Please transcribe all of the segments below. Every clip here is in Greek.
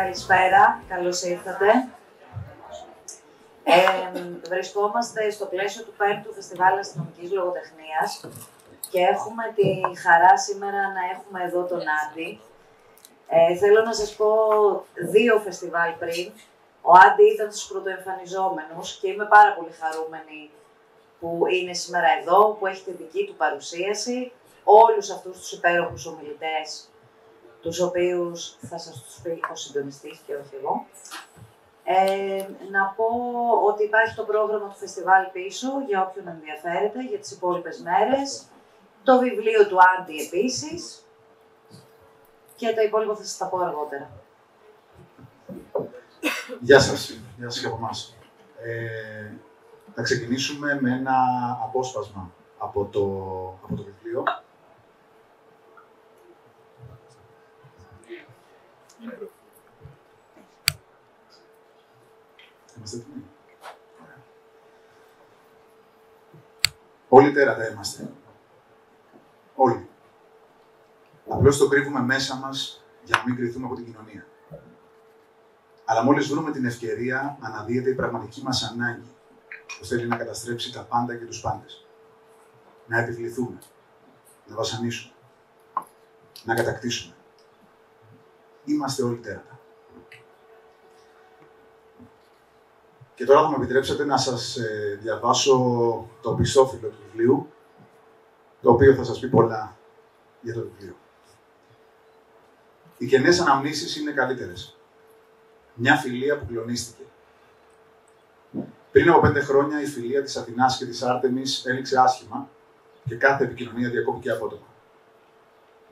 Καλησπέρα, καλώς ήρθατε. Βρισκόμαστε στο πλαίσιο του 5ου Φεστιβάλ Αστυνομικής Λογοτεχνίας και έχουμε τη χαρά σήμερα να έχουμε εδώ τον Άντι. Θέλω να σας πω 2 φεστιβάλ πριν. Ο Άντι ήταν στους πρωτοεμφανιζόμενους και είμαι πάρα πολύ χαρούμενη που είναι σήμερα εδώ, που έχει τη δική του παρουσίαση. Όλους αυτούς τους υπέροχους ομιλητές, τους οποίους θα σας τους πει ο συντονιστής και όχι εγώ. Να πω ότι υπάρχει το πρόγραμμα του φεστιβάλ πίσω, για όποιον ενδιαφέρεται, για τις υπόλοιπες μέρες. Το βιβλίο του Άντι επίσης. Και τα υπόλοιπα θα σας τα πω αργότερα. Γεια σας. Γεια σας και από εμάς. Θα ξεκινήσουμε με ένα απόσπασμα από το βιβλίο. Είμαστε έτοιμοι? Όλοι τέρατα είμαστε. Όλοι. Απλώς το κρύβουμε μέσα μας για να μην κρυθούμε από την κοινωνία. Αλλά μόλις βρούμε την ευκαιρία, αναδύεται η πραγματική μας ανάγκη που θέλει να καταστρέψει τα πάντα και τους πάντες. Να επιβληθούμε, να βασανίσουμε, να κατακτήσουμε. Είμαστε όλοι τέρατα. Και τώρα θα μου επιτρέψετε να σας διαβάσω το πιστόφυλλο του βιβλίου, το οποίο θα σας πει πολλά για το βιβλίο. Οι κενές αναμνήσεις είναι καλύτερες. Μια φιλία που κλονίστηκε. Πριν από 5 χρόνια η φιλία της Αθηνάς και της Άρτεμις έληξε άσχημα και κάθε επικοινωνία διακόπηκε απότομα.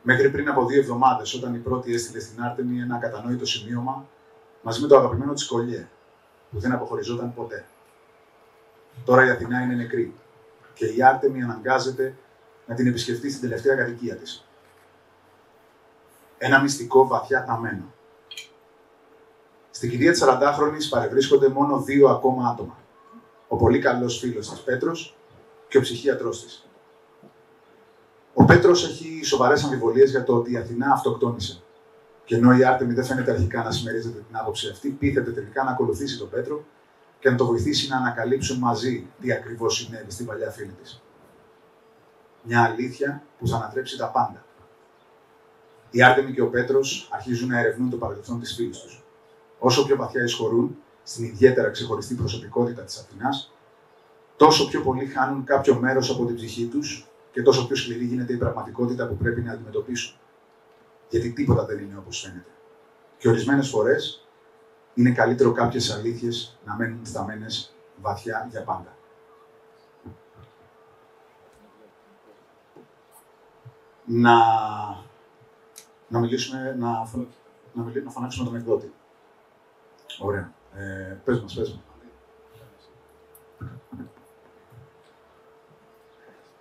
Μέχρι πριν από 2 εβδομάδες, όταν η πρώτη έστειλε στην Άρτεμι ένα ακατανόητο σημείωμα μαζί με το αγαπημένο της κολλιέ, που δεν αποχωριζόταν ποτέ. Τώρα η Αθηνά είναι νεκρή και η Άρτεμι αναγκάζεται να την επισκεφτεί στην τελευταία κατοικία της. Ένα μυστικό βαθιά θαμμένο. Στην κηδεία της 40χρονης παρευρίσκονται μόνο 2 ακόμα άτομα. Ο πολύ καλός φίλος της Πέτρος και ο ψυχίατρός της. Ο Πέτρος έχει σοβαρές αμφιβολίες για το ότι η Αθηνά αυτοκτόνησε. Και ενώ η Άρτεμι δεν φαίνεται αρχικά να συμμερίζεται την άποψη αυτή, πείθεται τελικά να ακολουθήσει τον Πέτρο και να το βοηθήσει να ανακαλύψουν μαζί τι ακριβώς συνέβη στην παλιά φίλη της. Μια αλήθεια που θα ανατρέψει τα πάντα. Η Άρτεμι και ο Πέτρος αρχίζουν να ερευνούν το παρελθόν της φίλης τους. Όσο πιο βαθιά εισχωρούν στην ιδιαίτερα ξεχωριστή προσωπικότητα της Αθηνάς, τόσο πιο πολύ χάνουν κάποιο μέρος από την ψυχή τους και τόσο πιο σκληρή γίνεται η πραγματικότητα που πρέπει να αντιμετωπίσουν. Γιατί τίποτα δεν είναι όπως φαίνεται. Και ορισμένες φορές είναι καλύτερο κάποιες αλήθειες να μένουν θαμμένες βαθιά για πάντα. Να μιλήσουμε, να φωνάξουμε τον εκδότη. Ωραία. Πες μας.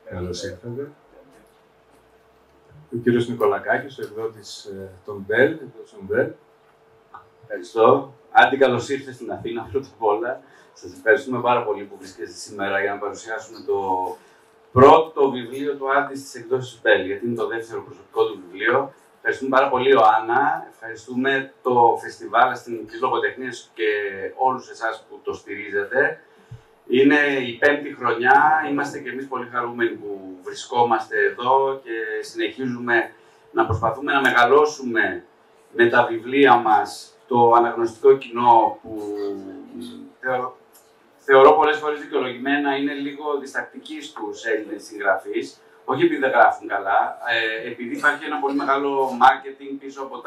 Καλώς ήρθατε. Ο κύριος Νικολακάκης, ο εκδότης των Μπέλ. Ευχαριστώ. Άντι, καλώς ήρθες στην Αθήνα πρώτα απ' όλα. Σας ευχαριστούμε πάρα πολύ που βρίσκεστε σήμερα για να παρουσιάσουμε το πρώτο βιβλίο του Άντι στις εκδόσεις Μπέλ, γιατί είναι το δεύτερο προσωπικό του βιβλίο. Ευχαριστούμε πάρα πολύ, Ιωάννα. Ευχαριστούμε το Φεστιβάλ Αστυνομικής Λογοτεχνίας και όλους εσάς που το στηρίζετε. Είναι η 5η χρονιά. Είμαστε και εμείς πολύ χαρούμενοι που βρισκόμαστε εδώ και συνεχίζουμε να προσπαθούμε να μεγαλώσουμε με τα βιβλία μας το αναγνωστικό κοινό που θεωρώ πολλές φορές δικαιολογημένα είναι λίγο διστακτικοί στους Έλληνες συγγραφείς. Όχι επειδή δεν γράφουν καλά, επειδή υπάρχει ένα πολύ μεγάλο marketing πίσω από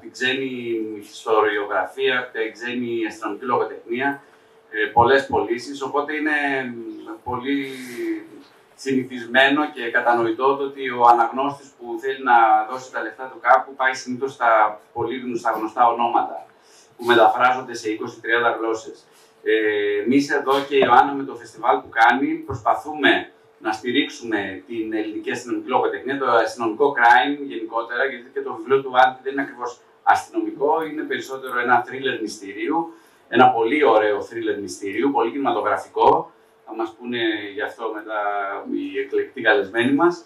την ξένη ιστοριογραφία, από την ξένη αστυνομική λογοτεχνία, πολλές πωλήσεις, οπότε είναι πολύ συνηθισμένο και κατανοητό το ότι ο αναγνώστης που θέλει να δώσει τα λεφτά του κάπου πάει συνήθως στα πολύ γνωστά ονόματα που μεταφράζονται σε 20-30 γλώσσες. Εμείς εδώ και η Ιωάννα με το φεστιβάλ που κάνει προσπαθούμε να στηρίξουμε την ελληνική αστυνομική λογοτεχνία, το αστυνομικό crime γενικότερα, γιατί και το βιβλίο του Άντι δεν είναι ακριβώς αστυνομικό, είναι περισσότερο ένα thriller μυστηρίου, ένα πολύ ωραίο thriller μυστηρίου, πολύ κινηματογραφικό. Θα μας πούνε γι' αυτό μετά οι εκλεκτοί καλεσμένοι μας.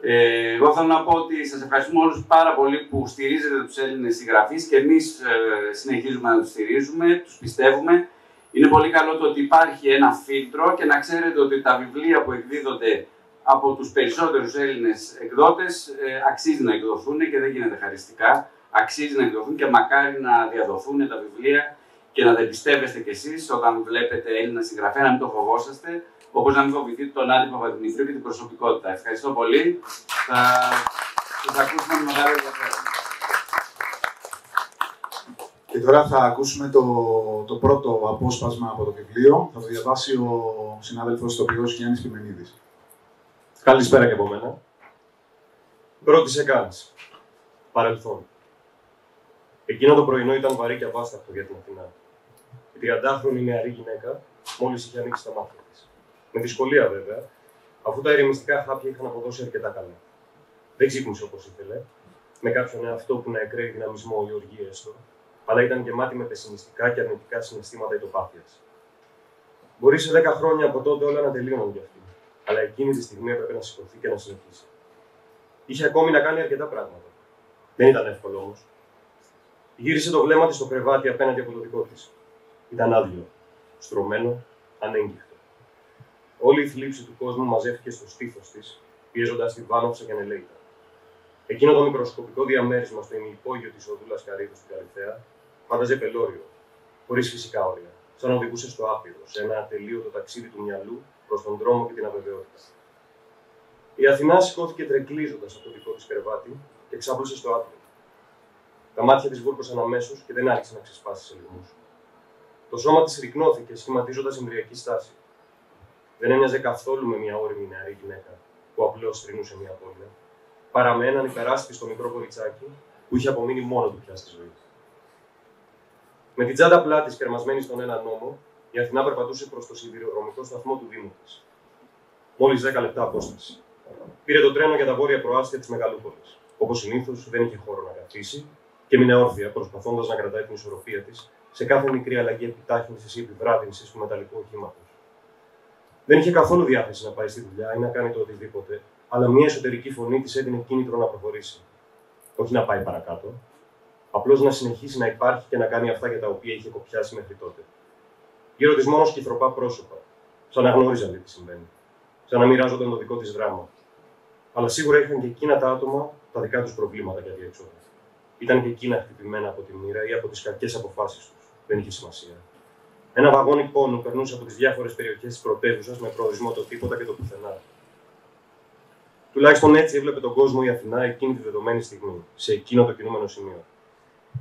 Εγώ θέλω να πω ότι σας ευχαριστούμε όλους πάρα πολύ που στηρίζετε τους Έλληνες συγγραφείς και εμείς συνεχίζουμε να τους στηρίζουμε, τους πιστεύουμε. Είναι πολύ καλό το ότι υπάρχει ένα φίλτρο και να ξέρετε ότι τα βιβλία που εκδίδονται από τους περισσότερους Έλληνες εκδότες αξίζει να εκδοθούν και δεν γίνεται χαριστικά. Αξίζει να εκδοθούν και μακάρι να διαδοθούν τα βιβλία και να τα εμπιστεύεστε κι εσείς όταν βλέπετε Έλληνα συγγραφέα, να μην το φοβόσαστε, όπως να μην φοβηθείτε τον Άδη Παπαδημητρίου και την προσωπικότητα. Ευχαριστώ πολύ. Θα σας ακούσουμε με μεγάλο ενδιαφέρον. Και τώρα θα ακούσουμε το πρώτο απόσπασμα από το βιβλίο. Θα το διαβάσει ο συνάδελφος ηθοποιός Γιάννης Πιμενίδης. Καλησπέρα και από μένα. Ρώτησε κανείς. Παρελθόν. Εκείνο το πρωινό ήταν βαρύ και αβάσταχτο για την Αθηνά. Η 30χρονη νεαρή γυναίκα μόλις είχε ανοίξει τα μάτια της. Με δυσκολία βέβαια, αφού τα ηρεμιστικά χάπια είχαν αποδώσει αρκετά καλά. Δεν ξύπνησε όπως ήθελε, με κάποιον εαυτό που να εκραίει δυναμισμό ή οργή έστω, αλλά ήταν γεμάτη με πεσημιστικά και αρνητικά συναισθήματα ητοπάθειας. Μπορεί σε 10 χρόνια από τότε όλα να τελείωναν για αυτή, αλλά εκείνη τη στιγμή έπρεπε να σηκωθεί και να συνεχίσει. Είχε ακόμη να κάνει αρκετά πράγματα. Δεν ήταν εύκολο όμως. Γύρισε το βλέμμα της στο κρεβάτι απέναντι από το δικό της. Ήταν άδειο, στρωμένο, ανέγκυχτο. Όλη η θλίψη του κόσμου μαζεύτηκε στο στήθος της, πιέζοντας τη βάναυσα και ανελέητα. Εκείνο το μικροσκοπικό διαμέρισμα στο ημιυπόγειο της οδούλας Καρύδου στην Καλυθέα φάνταζε πελώριο, χωρίς φυσικά όρια, σαν να οδηγούσε στο άπειρο, σε ένα ατελείωτο ταξίδι του μυαλού προς τον δρόμο και την αβεβαιότητα. Η Αθηνά σηκώθηκε τρεκλίζοντας από το δικό της κρεβάτι και ξάπλωσε στο άτομο. Τα μάτια της βούρκωσαν αμέσως και δεν άρχισε να ξεσπάσει σε λιγμούς. Το σώμα της ρυκνώθηκε, σχηματίζοντας εμβρυακή στάση. Δεν έμοιαζε καθόλου με μια όρημη νεαρή γυναίκα που απλώς θρηνούσε μια πόλη, παρά με έναν υπεράσπιστο μικρό κοριτσάκι που είχε απομείνει μόνο του πια στη ζωή. Με την τσάντα πλάτης κρεμασμένη στον έναν ώμο, η Αθηνά περπατούσε προς το σιδηροδρομικό σταθμό του Δήμου της. Μόλις 10 λεπτά απόσταση. Πήρε το τρένο για τα βόρεια προάστια της Μεγαλούπολης. Όπως συνήθως, δεν είχε χώρο να καθίσει και έμεινε όρθια, προσπαθώντας να κρατάει την ισορροπία της σε κάθε μικρή αλλαγή επιτάχυνσης ή επιβράδυνσης του μεταλλικού οχήματος. Δεν είχε καθόλου διάθεση να πάει στη δουλειά ή να κάνει το οτιδήποτε, αλλά μια εσωτερική φωνή της έδινε κίνητρο να προχωρήσει. Όχι να πάει παρακάτω, απλώς να συνεχίσει να υπάρχει και να κάνει αυτά για τα οποία είχε κοπιάσει μέχρι τότε. Γύρω της μόνο σκυθροπά πρόσωπα, σαν να γνώριζαν τι συμβαίνει, σαν να μοιράζονταν το δικό της δράμα. Αλλά σίγουρα είχαν και εκείνα τα άτομα τα δικά τους προβλήματα και αδιέξοδα. Ήταν και εκείνα χτυπημένα από τη μοίρα ή από τις κακές αποφάσεις τους. Δεν είχε σημασία. Ένα βαγόνι πόνου περνούσε από τις διάφορες περιοχές της πρωτεύουσας με προορισμό το τίποτα και το πουθενά. Τουλάχιστον έτσι έβλεπε τον κόσμο η Αθηνά εκείνη τη δεδομένη στιγμή, σε εκείνο το κινούμενο σημείο.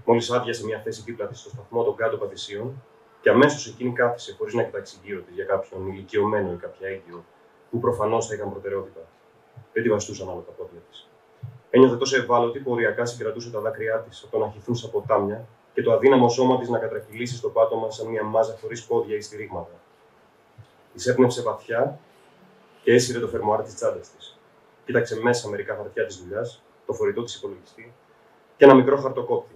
Μόλις άδειασε μια θέση δίπλα της στο σταθμό των κάτω Πατησίων, και αμέσως εκείνη κάθισε χωρίς να κοιτάξει γύρω της για κάποιον ηλικιωμένο ή κάποια έγκυο, που προφανώς θα είχαν προτεραιότητα. Δεν τη βαστούσαν άλλο τα πόδια της. Ένιωθε τόσο ευάλωτη που οριακά συγκρατούσε τα δάκρυά της από το να χυθούν στα ποτάμια και το αδύναμο σώμα της να κατρακυλήσει στο πάτωμα σαν μια μάζα χωρίς πόδια ή στηρίγματα. Της έπνευσε βαθιά και έσυρε το φερμουάρ της τσάντας της. Κοίταξε μέσα μερικά χαρτιά της δουλειάς, το φορητό της υπολογιστή και ένα μικρό χαρτοκόπτη.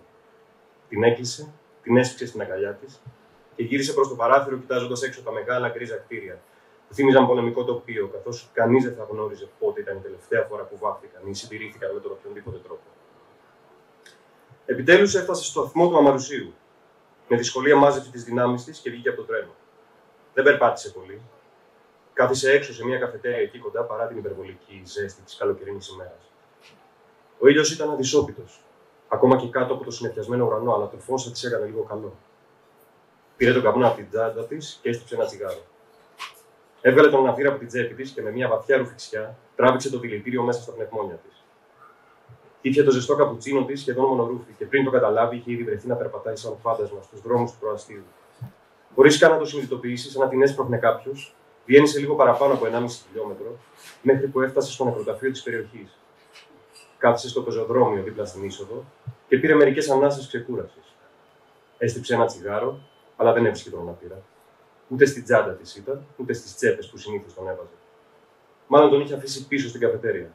Την έκλεισε, την έσφιξε στην αγκαλιά της και γύρισε προς το παράθυρο κοιτάζοντας έξω τα μεγάλα γκρίζα κτίρια που θύμιζαν πολεμικό τοπίο, καθώς κανείς δεν θα γνώριζε πότε ήταν η τελευταία φορά που βάφτηκαν ή συντηρήθηκαν με τον οποιονδήποτε τρόπο. Επιτέλους έφτασε στο σταθμό του Αμαρουσίου. Με δυσκολία μάζεψε τις δυνάμεις της και βγήκε από το τρένο. Δεν περπάτησε πολύ. Κάθισε έξω σε μια καφετέρια εκεί κοντά παρά την υπερβολική ζέστη της καλοκαιρινής ημέρας. Ο ήλιος ήταν αδυσόπιτος, ακόμα και κάτω από το συννεφιασμένο ουρανό, αλλά το φως θα της έκανε λίγο καλό. Πήρε τον καπνό από την τσάντα της και έστειψε ένα τσιγάρο. Έβγαλε τον αναφύρα από την τσέπη της και με μια βαθιά ρουφιξιά τράβηξε το δηλητήριο μέσα στα πνευμόνια της. Ήπια το ζεστό καπουτσίνο της σχεδόν μονορούφι και πριν το καταλάβει είχε ήδη βρεθεί να περπατάει σαν φάντασμα στους δρόμους του προαστίου. Χωρίς καν να το συνειδητοποιήσει, σαν να την έσπροχνε κάποιος, διένυσε λίγο παραπάνω από 1,5 χιλιόμετρο μέχρι που έφτασε στο νεκροταφείο της περιοχής. Κάθισε στο πεζοδρόμιο δίπλα στην είσοδο και πήρε μερικές ανάσες ξεκούρασης. Έστειψε ένα τσιγάρο, αλλά δεν έβρισκε τον αναπήρα. Ούτε στην τσάντα της ήταν, ούτε στις τσέπες που συνήθως τον έβαζε. Μάλλον τον είχε αφήσει πίσω στην καφετέρια.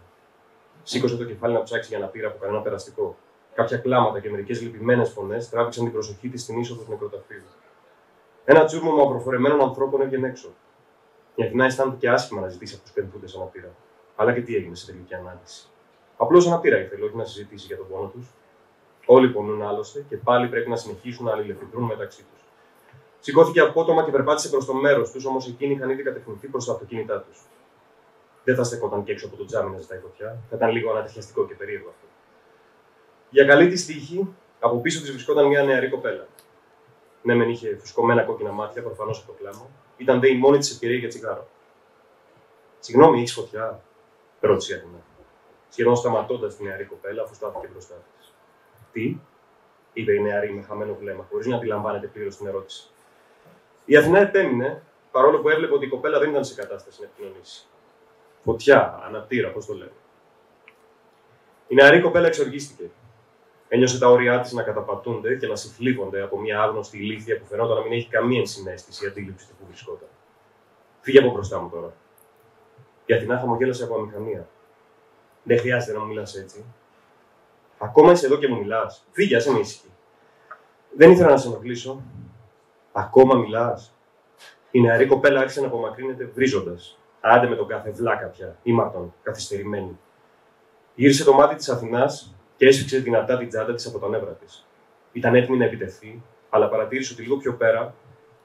Σήκωσε το κεφάλι να ψάξει για να πήρα από κανένα περαστικό. Κάποια κλάματα και μερικές λυπημένες φωνές τράβηξαν την προσοχή της στην είσοδο του νεκροταφείου. Ένα τσούρμωμα προφορεμένων ανθρώπων έβγαινε έξω. Η Αθηνά αισθάνθηκε άσχημα να ζητήσει από τους πενθούντες αναπήρα. Αλλά και τι έγινε σε τελική ανάλυση. Απλώς αναπτήρα ήθελε, όχι να συζητήσει για τον πόνο τους. Όλοι πονούν άλλωστε και πάλι πρέπει να συνεχίσουν να αλληλεπιδρούν μεταξύ τους. Σηκώθηκε απότομα και περπάτησε προς το μέρος τους, όμως εκείνοι είχαν ήδη κατευθυνθεί προς τα αυτοκίνητά τους. Δεν θα στεκόταν και έξω από το τζάμι να ζητάει φωτιά, θα ήταν λίγο ανατριχιαστικό και περίεργο αυτό. Για καλή της τύχη, από πίσω της βρισκόταν μια νεαρή κοπέλα. Ναι, μεν είχε φουσκωμένα κόκκινα μάτια, προφανώς από το κλάμα, ήταν δε η μόνη της ευκαιρία για τσιγάρο. Συγγνώμη, έχεις φωτιά, ρώτησε η Αθηνά. Σχεδόν σταματώντας την νεαρή κοπέλα, αφού στάθηκε μπροστά της. Τι, είπε η νεαρή με χαμένο βλέμμα, χωρίς να αντιλαμβάνεται πλήρως την ερώτηση. Η Αθηνά επέμεινε, παρόλο που έβλεπε ότι η κοπέλα δεν ήταν σε κατάσταση να επικοινωνήσει. Φωτιά, αναπτήρα, πώς το λέμε. Η νεαρή κοπέλα εξοργίστηκε. Ένιωσε τα όρια της να καταπατούνται και να συθλίβονται από μια άγνωστη ηλίθεια που φαινόταν να μην έχει καμία ενσυναίσθηση ή αντίληψη του που βρισκόταν. Φύγε από μπροστά μου τώρα. Η Αθηνά χαμογέλασε από αμηχανία. Δεν χρειάζεται να μου μιλάς έτσι. Ακόμα είσαι εδώ και μου μιλάς. Φύγε, άσε με ήσυχη. Δεν ήθελα να σε ενοχλήσω. Ακόμα μιλάς. Η νεαρή κοπέλα άρχισε να απομακρύνεται βρίζοντας. Άντε με τον κάθε βλάκα πια, ήμαρτον, καθυστερημένη. Γύρισε το μάτι της Αθηνάς και έσφιξε δυνατά την τσάντα της από τα νεύρα της. Ήταν έτοιμη να επιτεθεί, αλλά παρατήρησε ότι λίγο πιο πέρα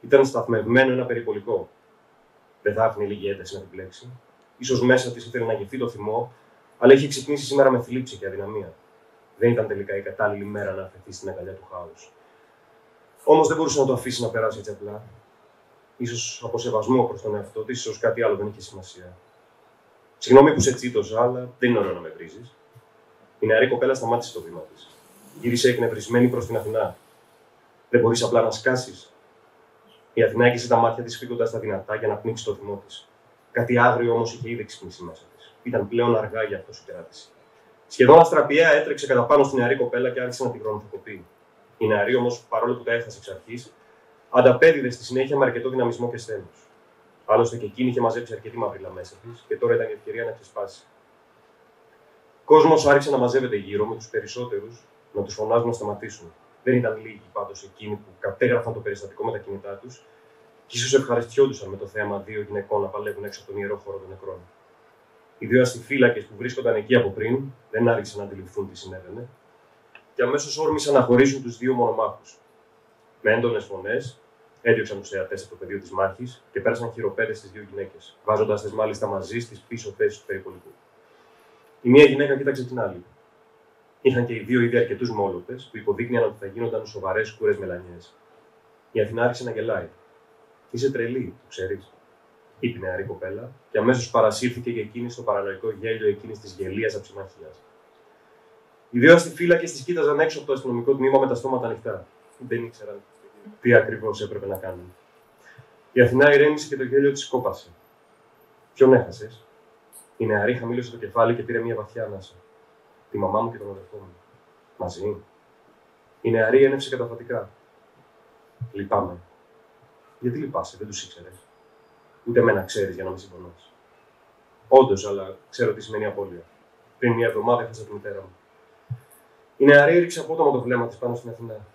ήταν σταθμευμένο ένα περιπολικό. Δεν θα άφηνε λίγη ένταση να την πλέξει. Ίσως μέσα της ήθελε να γευτεί το θυμό, αλλά είχε ξυπνήσει σήμερα με θλίψη και αδυναμία. Δεν ήταν τελικά η κατάλληλη μέρα να αφαιθεί στην αγκαλιά του χάους. Όμως δεν μπορούσε να το αφήσει να περάσει έτσι απλά. Ίσως από σεβασμό προς τον εαυτό της, ίσως κάτι άλλο δεν είχε σημασία. Συγγνώμη που σε τσίτωσα, αλλά δεν είναι ωραίο να με βρίζεις. Η νεαρή κοπέλα σταμάτησε το βήμα της. Γύρισε εκνευρισμένη προς την Αθηνά. Δεν μπορείς απλά να σκάσεις. Η Αθηνά έκλεισε τα μάτια της, φύγοντας τα δυνατά για να πνίξει το θυμό της. Κάτι άγριο όμως είχε ήδη ξυπνήσει μέσα της. Ήταν πλέον αργά για αυτό σου κεράτηση. Σχεδόν αστραπιαία έτρεξε κατά πάνω στην νεαρή κοπέλα και άρχισε να την χρονοτοκοπεί. Η νεαρή όμως, παρόλο που τα έχασε εξ αρχής, ανταπέδιδε στη συνέχεια με αρκετό δυναμισμό και σθένος. Άλλωστε και εκείνη είχε μαζέψει αρκετή μαύριλα μέσα της και τώρα ήταν η ευκαιρία να ξεσπάσει. Ο κόσμος άρχισε να μαζεύεται γύρω με τους περισσότερους, να τους φωνάζουν να σταματήσουν. Δεν ήταν λίγοι πάντως εκείνοι που κατέγραφαν το περιστατικό με τα κινητά τους και ίσως ευχαριστιόντουσαν με το θέαμα δύο γυναικών να παλεύουν έξω από τον ιερό χώρο των νεκρών. Οι δύο αστιφύλακες που βρίσκονταν εκεί από πριν δεν άργησαν να αντιληφθούν τι συνέβαινε και αμέσως όρμησαν να χωρίσουν τους δύο μονομάχους. Με έντονες φωνές, έδιωξαν τους θεατές από το πεδίο της μάχης και πέρασαν χειροπέδες στις δύο γυναίκες, βάζοντας τις μάλιστα μαζί στις πίσω θέσεις του περιπολικού. Η μία γυναίκα κοίταξε την άλλη. Είχαν και οι δύο ήδη αρκετούς μόλοτες που υποδείκνυαν ότι θα γίνονταν σοβαρές σκούρες μελανιές. Η Αθηνά άρχισε να γελάει. Είσαι τρελή, το ξέρεις, είπε η νεαρή κοπέλα, και αμέσως παρασύρθηκε και εκείνη στο παρανοϊκό γέλιο εκείνης της γελίας αψιμαχίας. Οι δύο αστιφύλακες τις κοίταζαν έξω από το αστυνομικό τμήμα με τα στόματα ανοιχτά. Δεν ήξεραν τι ακριβώς έπρεπε να κάνουν. Η Αθηνά ηρέμησε και το γέλιο της κόπασε. Ποιον έχασες? Η νεαρή χαμήλωσε το κεφάλι και πήρε μια βαθιά ανάσα. Τη μαμά μου και τον αδερφό μου. Μαζί. Η νεαρή ένευσε καταφατικά. Λυπάμαι. Γιατί λυπάσαι, δεν τους ήξερες? Ούτε εμένα ξέρεις για να με συμπονάς. Όντως, αλλά ξέρω τι σημαίνει απώλεια. Πριν μια εβδομάδα έχασα τη μητέρα μου. Η νεαρή έριξε απότομα το βλέμμα της πάνω στην Αθηνά.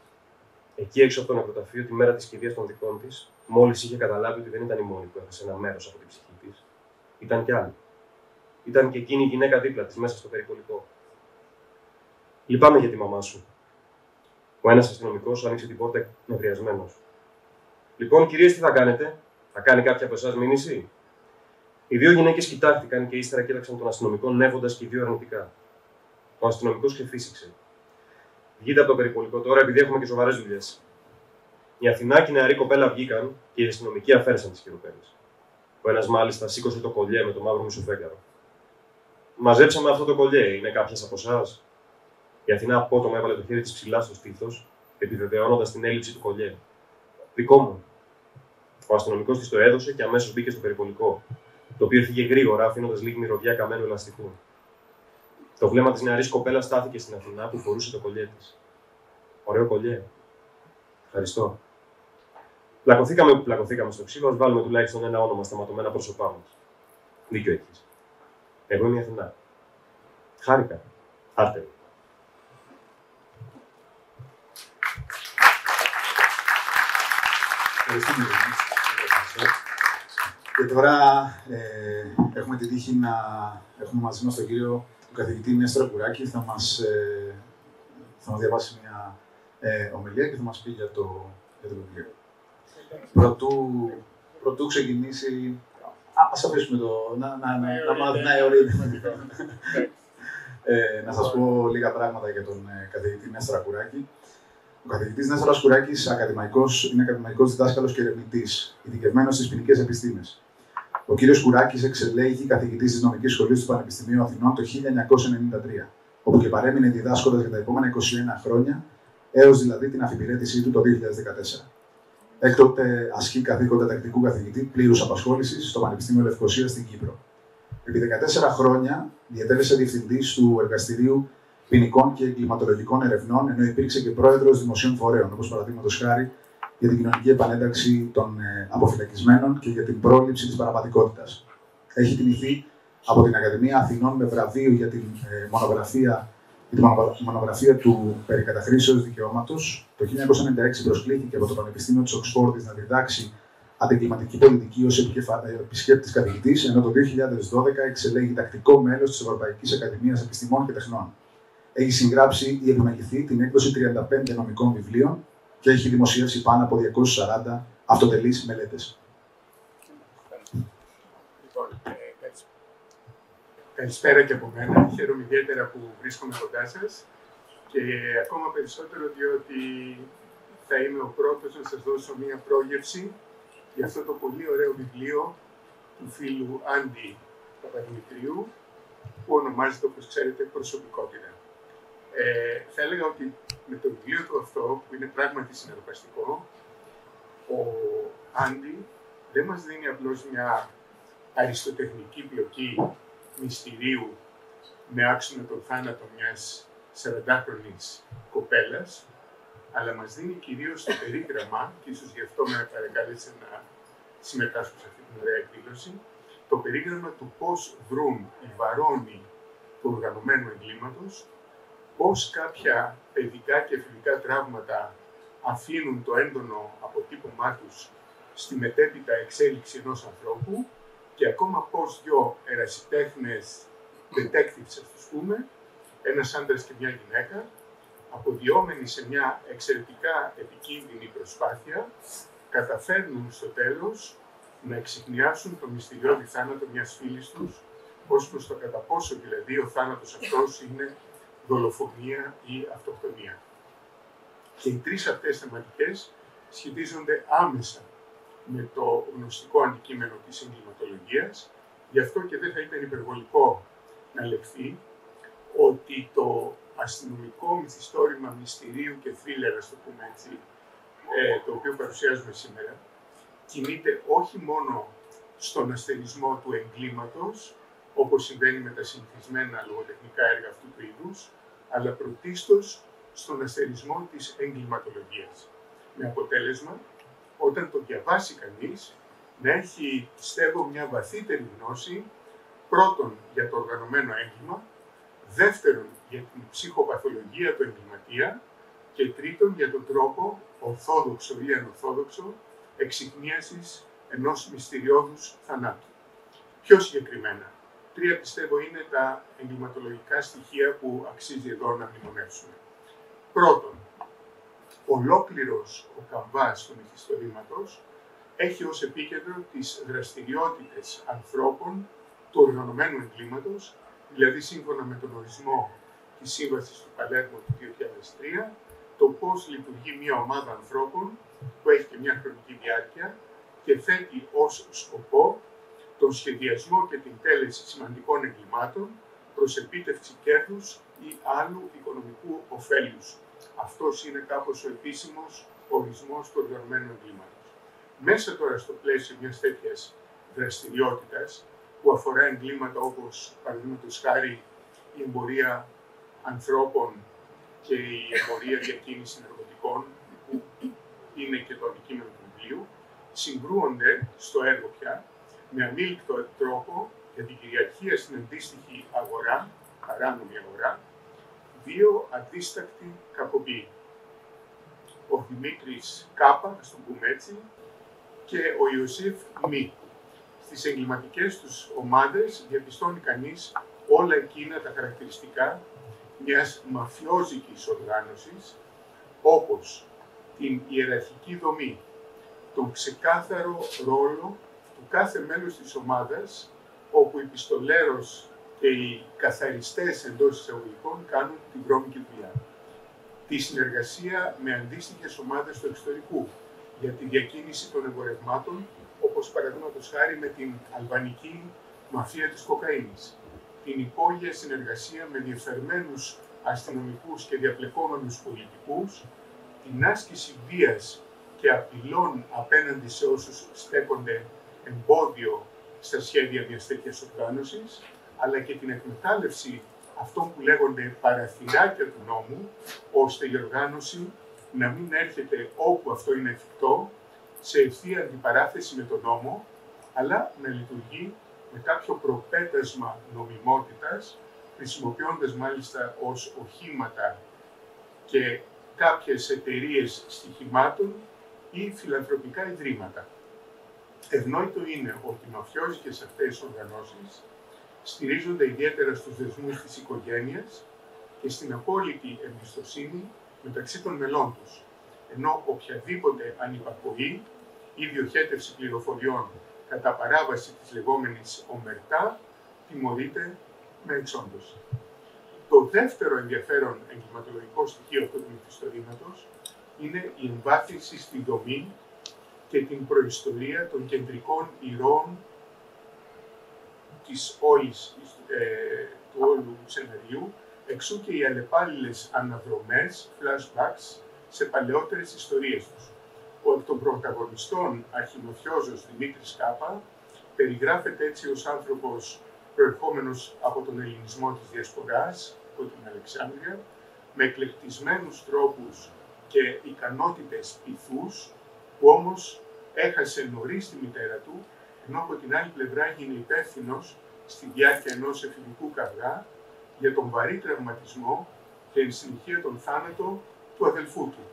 Εκεί έξω από το νεκροταφείο, τη μέρα της κηδείας των δικών της, μόλις είχε καταλάβει ότι δεν ήταν η μόνη που έχασε ένα μέρος από την ψυχή της. Ήταν κι άλλη. Ήταν και εκείνη η γυναίκα δίπλα της μέσα στο περιπολικό. Λυπάμαι για τη μαμά σου. Ο ένας αστυνομικός άνοιξε την πόρτα νευριασμένος. Λοιπόν, κυρίες, τι θα κάνετε? Θα κάνει κάποια από εσάς μήνυση? Οι δύο γυναίκες κοιτάχτηκαν και ύστερα κοίταξαν τον αστυνομικό, νεύοντας και οι δύο αρνητικά. Ο αστυνομικός ξεφύσηξε. Βγείτε από το περιπολικό τώρα, επειδή έχουμε και σοβαρές δουλειές. Η Αθηνά και η νεαρή κοπέλα βγήκαν και οι αστυνομικοί αφαίρεσαν τις χειροπέδες. Ο ένας μάλιστα σήκωσε το κολλιέ με το μαύρο μισοφέγγαρο. Μαζέψαμε αυτό το κολλιέ, είναι κάποιος από εσάς? Η Αθηνά απότομα έβαλε το χέρι της ψηλά στο στήθος, επιβεβαιώνοντας την έλλειψη του κολλιέ. Δικό μου. Ο αστυνομικός της το έδωσε και αμέσως μπήκε στο περιπολικό, το οποίο έφυγε γρήγορα, αφήνοντας λίγη μυρωδιά καμένου ελαστικού. Το βλέμμα της νεαρής κοπέλας στάθηκε στην Αθηνά που φορούσε το κολλιέ της. Ωραίο κολλιέ. Ευχαριστώ. Πλακωθήκαμε που πλακωθήκαμε στο ξύλο, ας βάλουμε τουλάχιστον ένα όνομα στα ματωμένα πρόσωπά μας. Δίκιο έχεις. Εγώ είμαι η Αθηνά. Χάρηκα. Άρτε. Και τώρα έχουμε την τύχη να έχουμε μαζί μας τον κύριο τον καθηγητή Νέστορα Κουράκη, θα μας διαβάσει μια ομιλία και θα μας πει για το βιβλίο. Πρωτού ξεκινήσει, ας αφήσουμε να μάθει ωραία. Να σας πω λίγα πράγματα για τον καθηγητή Νέστορα Κουράκη. Ο καθηγητής Νέστορας Κουράκης είναι ακαδημαϊκός διδάσκαλος και ερευνητής, ειδικευμένος στις ποινικές επιστήμες. Ο κύριος Κουράκης εξελέγει καθηγητής της Νομικής Σχολής του Πανεπιστημίου Αθηνών το 1993, όπου και παρέμεινε διδάσκοντας για τα επόμενα 21 χρόνια, έως δηλαδή την αφιπηρέτησή του το 2014. Έκτοτε ασκεί καθήκοντα τακτικού καθηγητή πλήρους απασχόλησης στο Πανεπιστήμιο Λευκωσίας στην Κύπρο. Επί 14 χρόνια διατέλεσε διευθυντής του Εργαστηρίου Ποινικών και Εγκληματολογικών Ερευνών, ενώ υπήρξε και πρόεδρος δημοσίων φορέων, όπως παραδείγματος χάρη για την κοινωνική επανένταξη των αποφυλακισμένων και για την πρόληψη της παραβατικότητας. Έχει τιμηθεί από την Ακαδημία Αθηνών με βραβείο για την μονογραφία του περί καταχρήσεως δικαιώματος. Το 1996 προσκλήθηκε από το Πανεπιστήμιο της Οξφόρδης να διδάξει αντιγκληματική πολιτική ως επισκέπτης καθηγητής, ενώ το 2012 εξελέγει τακτικό μέλος της Ευρωπαϊκής Ακαδημίας Επιστημών και Τεχνών. Έχει συγγράψει ή επιμεληθεί την έκδοση 35 νομικών βιβλίων και έχει δημοσιεύσει πάνω από 240 αυτοτελείς μελέτες. Καλησπέρα και από μένα. Χαίρομαι ιδιαίτερα που βρίσκομαι κοντά σας και ακόμα περισσότερο διότι θα είμαι ο πρώτος να σας δώσω μία πρόγευση για αυτό το πολύ ωραίο βιβλίο του φίλου Άντι Παπαδημητρίου, που ονομάζεται, όπως ξέρετε, Προσωπικότητα. Θα έλεγα ότι με το βιβλίο του αυτό, που είναι πράγματι συναρπαστικό, ο Άντι δεν μας δίνει απλώς μια αριστοτεχνική πλοκή μυστηρίου με άξονα τον θάνατο μιας 40χρονης κοπέλας, αλλά μας δίνει κυρίως το περίγραμμα, και ίσως γι' αυτό με παρακάλεσε να συμμετάσχω σε αυτή την ωραία εκδήλωση, το περίγραμμα του πώς βρουν οι βαρώνοι του οργανωμένου εγκλήματος, πώς κάποια παιδικά και φιλικά τραύματα αφήνουν το έντονο αποτύπωμά τους στη μετέπειτα εξέλιξη ενός ανθρώπου και ακόμα πώς δυο ερασιτέχνες detectives, ας τους πούμε, ένας άντρας και μια γυναίκα, αποδιόμενοι σε μια εξαιρετικά επικίνδυνη προσπάθεια, καταφέρνουν στο τέλος να εξιχνιάσουν το μυστηριώδη θάνατο μιας φίλης τους, ως προς το κατά πόσο δηλαδή ο θάνατος αυτός είναι δολοφονία ή αυτοκτονία. Και οι τρεις αυτές θεματικές σχετίζονται άμεσα με το γνωστικό αντικείμενο της εγκληματολογίας, γι' αυτό και δεν θα ήταν υπερβολικό να λεχθεί ότι το αστυνομικό μυθιστόρημα μυστηρίου και θρίλερ, ας το πούμε έτσι, το οποίο παρουσιάζουμε σήμερα, κινείται όχι μόνο στον αστερισμό του εγκλήματος, όπως συμβαίνει με τα συνηθισμένα λογοτεχνικά έργα αυτού του είδους, αλλά πρωτίστως στον αστερισμό της εγκληματολογίας. Με αποτέλεσμα, όταν το διαβάσει κανείς, να έχει, πιστεύω, μια βαθύτερη γνώση, πρώτον για το οργανωμένο έγκλημα, δεύτερον για την ψυχοπαθολογία του εγκληματία και τρίτον για τον τρόπο, ορθόδοξο ή ανορθόδοξο, εξιχνίασης ενός μυστηριώδους θανάτου. Πιο συγκεκριμένα, τρία πιστεύω είναι τα εγκληματολογικά στοιχεία που αξίζει εδώ να μνημονεύσουμε. Πρώτον, ολόκληρος ο καμβάς του μυθιστορήματος έχει ως επίκεντρο τις δραστηριότητες ανθρώπων του οργανωμένου εγκλήματος, δηλαδή σύμφωνα με τον ορισμό της Σύμβασης του Παλέρμο του 2003, το πώς λειτουργεί μια ομάδα ανθρώπων που έχει και μια χρονική διάρκεια και θέτει ως σκοπό τον σχεδιασμό και την τέλεση σημαντικών εγκλημάτων προς επίτευξη κέρδους ή άλλου οικονομικού ωφέλους. Αυτός είναι κάπως ο επίσημος ορισμός του οργανωμένου εγκλήματος. Μέσα τώρα στο πλαίσιο μιας τέτοιας δραστηριότητας που αφορά εγκλήματα όπως, παραδείγματος χάρη, η εμπορία ανθρώπων και η εμπορία διακίνηση ναρκωτικών, που είναι και το αντικείμενο του βιβλίου, συγκρούονται στο έργο πια με αμήλικτο τρόπο για την κυριαρχία στην αντίστοιχη αγορά, παράνομη αγορά, δύο αντίστακτοι κακοποιοί. Ο Δημήτρης Κάπα, ας το πούμε έτσι, και ο Ιωσήφ Μη. Στις εγκληματικές τους ομάδες διαπιστώνει κανείς όλα εκείνα τα χαρακτηριστικά μιας μαφιόζικης οργάνωσης, όπως την ιεραρχική δομή, τον ξεκάθαρο ρόλο του κάθε μέλους της ομάδας, όπου οι πιστολέρος και οι καθαριστές εντός εισαγωγικών κάνουν την βρώμικη δουλειά. Τη συνεργασία με αντίστοιχες ομάδες του εξωτερικού για τη διακίνηση των εμπορευμάτων, όπως παραδείγματος χάρη με την αλβανική μαφία της κοκαίνης. Την υπόγεια συνεργασία με διεφθαρμένους αστυνομικούς και διαπλεκόμενους πολιτικούς, την άσκηση βίας και απειλών απέναντι σε όσους στέκονται εμπόδιο στα σχέδια μιας τέτοιας οργάνωσης, αλλά και την εκμετάλλευση αυτών που λέγονται παραθυράκια του νόμου, ώστε η οργάνωση να μην έρχεται όπου αυτό είναι εφικτό, σε ευθεία αντιπαράθεση με τον νόμο, αλλά να λειτουργεί με κάποιο προπέτασμα νομιμότητας, χρησιμοποιώντας μάλιστα ως οχήματα και κάποιες εταιρείες στοιχημάτων ή φιλανθρωπικά ιδρύματα. Ευνόητο είναι ότι οι μαφιόζικες αυτές οργανώσεις στηρίζονται ιδιαίτερα στους δεσμούς της οικογένειας και στην απόλυτη εμπιστοσύνη μεταξύ των μελών τους, ενώ οποιαδήποτε ανυπακοή ή διοχέτευση πληροφοριών κατά παράβαση της λεγόμενης ομερτά τιμωρείται με εξόντωση. Το δεύτερο ενδιαφέρον εγκληματολογικό στοιχείο αυτού του μυθιστορήματος είναι η εμβάθυνση στη δομή και την προϊστορία των κεντρικών ηρώων του όλου σενάριου, εξού και οι αλλεπάλληλες αναδρομές, flashbacks, σε παλαιότερες ιστορίες τους. Ο εκ των πρωταγωνιστών αρχιμαφιόζος Δημήτρης Κάπα περιγράφεται έτσι ως άνθρωπος προερχόμενος από τον ελληνισμό της Διασποράς, από την Αλεξάνδρεια, με εκλεκτισμένους τρόπους και ικανότητες πειθούς, που όμως έχασε νωρίς τη μητέρα του, ενώ από την άλλη πλευρά έγινε υπεύθυνος στη διάρκεια ενός εφηβικού καυγά για τον βαρύ τραυματισμό και εν συνεχεία τον θάνατο του αδελφού του.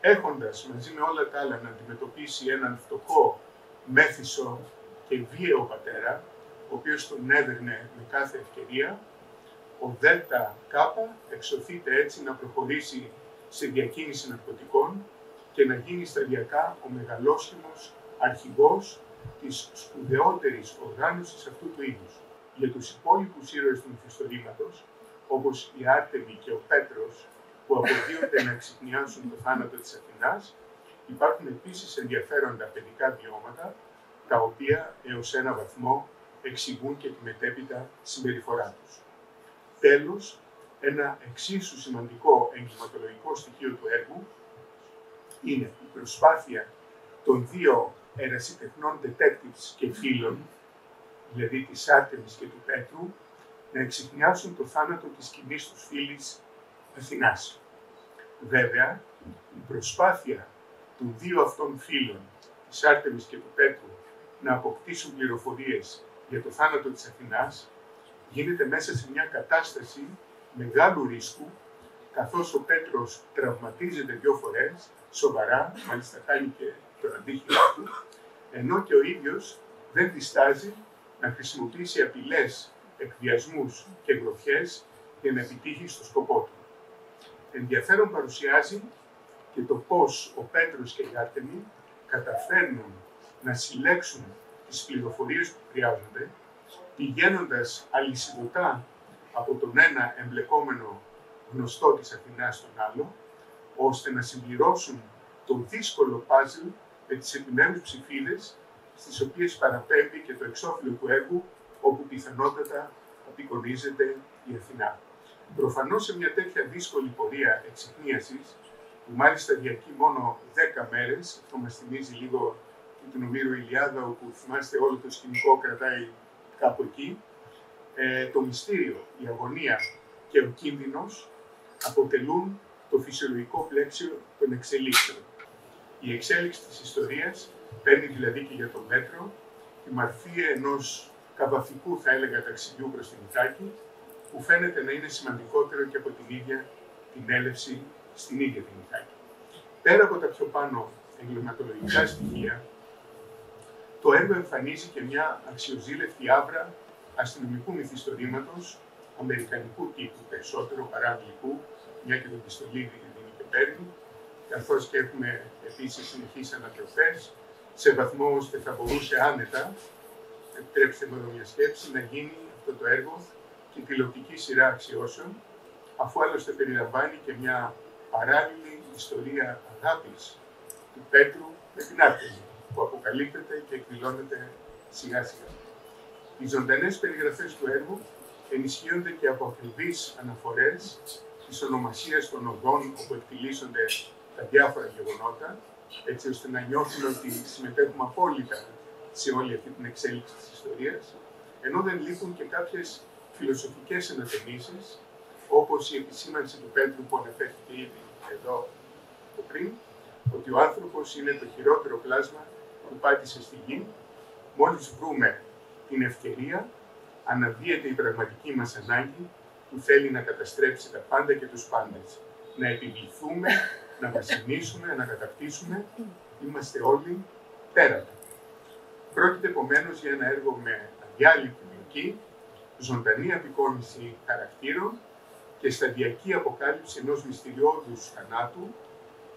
Έχοντας μαζί με όλα τα άλλα να αντιμετωπίσει έναν φτωχό, μέθησο και βίαιο πατέρα, ο οποίος τον έδερνε με κάθε ευκαιρία, ο Δέλτα Κάπα εξωθείται έτσι να προχωρήσει σε διακίνηση ναρκωτικών και να γίνει σταδιακά ο μεγαλόσχημος αρχηγός της σπουδαιότερης οργάνωσης αυτού του είδους. Για τους υπόλοιπους ήρωες του μυθιστορήματος, όπως η Άρτεμη και ο Πέτρος, που αποδίονται να εξυπνιάσουν το θάνατο της Αθηνάς, υπάρχουν επίσης ενδιαφέροντα παιδικά βιώματα, τα οποία έως ένα βαθμό εξηγούν και τη μετέπειτα συμπεριφορά τους. Τέλος, ένα εξίσου σημαντικό εγκληματολογικό στοιχείο του έργου είναι η προσπάθεια των δύο ερασιτεχνών detectives και φίλων, δηλαδή της Άρτεμης και του Πέτρου, να εξυπνιάσουν το θάνατο της κοινής τους φίλης Αθηνάς. Βέβαια, η προσπάθεια των δύο αυτών φίλων, της Άρτεμης και του Πέτρου, να αποκτήσουν πληροφορίες για το θάνατο της Αθηνάς, γίνεται μέσα σε μια κατάσταση μεγάλου ρίσκου, καθώς ο Πέτρος τραυματίζεται 2 φορές, σοβαρά, μάλιστα χάνει και το αντίχειρο του, ενώ και ο ίδιος δεν διστάζει να χρησιμοποιήσει απειλές, εκβιασμούς και γροθιές για να επιτύχει στο σκοπό του. Ενδιαφέρον παρουσιάζει και το πώς ο Πέτρος και η Άρτεμη καταφέρνουν να συλλέξουν τις πληροφορίες που χρειάζονται, πηγαίνοντας αλυσιδωτά από τον ένα εμπλεκόμενο γνωστό της Αθηνάς στον άλλο, ώστε να συμπληρώσουν το δύσκολο πάζλ με τις επιμέρους ψηφίδες, στις οποίες παραπέμπει και το εξώφυλλο του έργου, όπου πιθανότατα απεικονίζεται η Αθηνά. Προφανώς σε μια τέτοια δύσκολη πορεία εξυπνίασης, που μάλιστα διαρκεί μόνο 10 μέρες, αυτό μας θυμίζει λίγο την Ομήρου Ηλιάδα, όπου θυμάστε όλο το σκηνικό κρατάει κάπου εκεί, το μυστήριο, η αγωνία και ο κίνδυνος αποτελούν το φυσιολογικό πλαίσιο των εξελίξεων. Η εξέλιξη της ιστορίας παίρνει δηλαδή και για το μέτρο τη μορφή ενός καβαφικού, θα έλεγα, ταξιδιού προς την Ιθάκη, που φαίνεται να είναι σημαντικότερο και από την ίδια την έλευση στην ίδια την Ιθάκη. Πέρα από τα πιο πάνω εγκληματολογικά στοιχεία, το έργο εμφανίζει και μια αξιοζήλευτη άβρα αστυνομικού μυθιστορήματος, αμερικανικού τύπου περισσότερο παρά αγγλικού, μια και το πιστολίδι δίνει και παίρνει, καθώς και έχουμε επίσης συνεχείς ανατροφές, σε βαθμό ώστε θα μπορούσε άνετα, επιτρέψτε μου εδώ μια σκέψη, να γίνει αυτό το έργο και τηλεοπτική σειρά αξιώσεων, αφού άλλωστε περιλαμβάνει και μια παράλληλη ιστορία αγάπης του Πέτρου με την Άρτεμη, που αποκαλύπτεται και εκδηλώνεται σιγά σιγά. Οι ζωντανές περιγραφές του έργου ενισχύονται και από ακριβείς αναφορές της ονομασίας των οδών όπου εκτιλήσονται τα διάφορα γεγονότα, έτσι ώστε να νιώθουν ότι συμμετέχουμε απόλυτα σε όλη αυτή την εξέλιξη της ιστορίας, ενώ δεν λείπουν και κάποιες φιλοσοφικές ανατεμίσεις, όπως η επισήμανση του Πέτρου που αναφέρθηκε ήδη εδώ από πριν, ότι ο άνθρωπος είναι το χειρότερο πλάσμα που πάτησε στη γη. Μόλις βρούμε την ευκαιρία, αναδύεται η πραγματική μας ανάγκη που θέλει να καταστρέψει τα πάντα και τους πάντες. Να επιβληθούμε, να βασανίσουμε, να κατακτήσουμε. Είμαστε όλοι τέρατα. Πρόκειται επομένως για ένα έργο με αδιάλειπτη λογική, ζωντανή απεικόνιση χαρακτήρων και σταδιακή αποκάλυψη ενός μυστηριώδους θανάτου,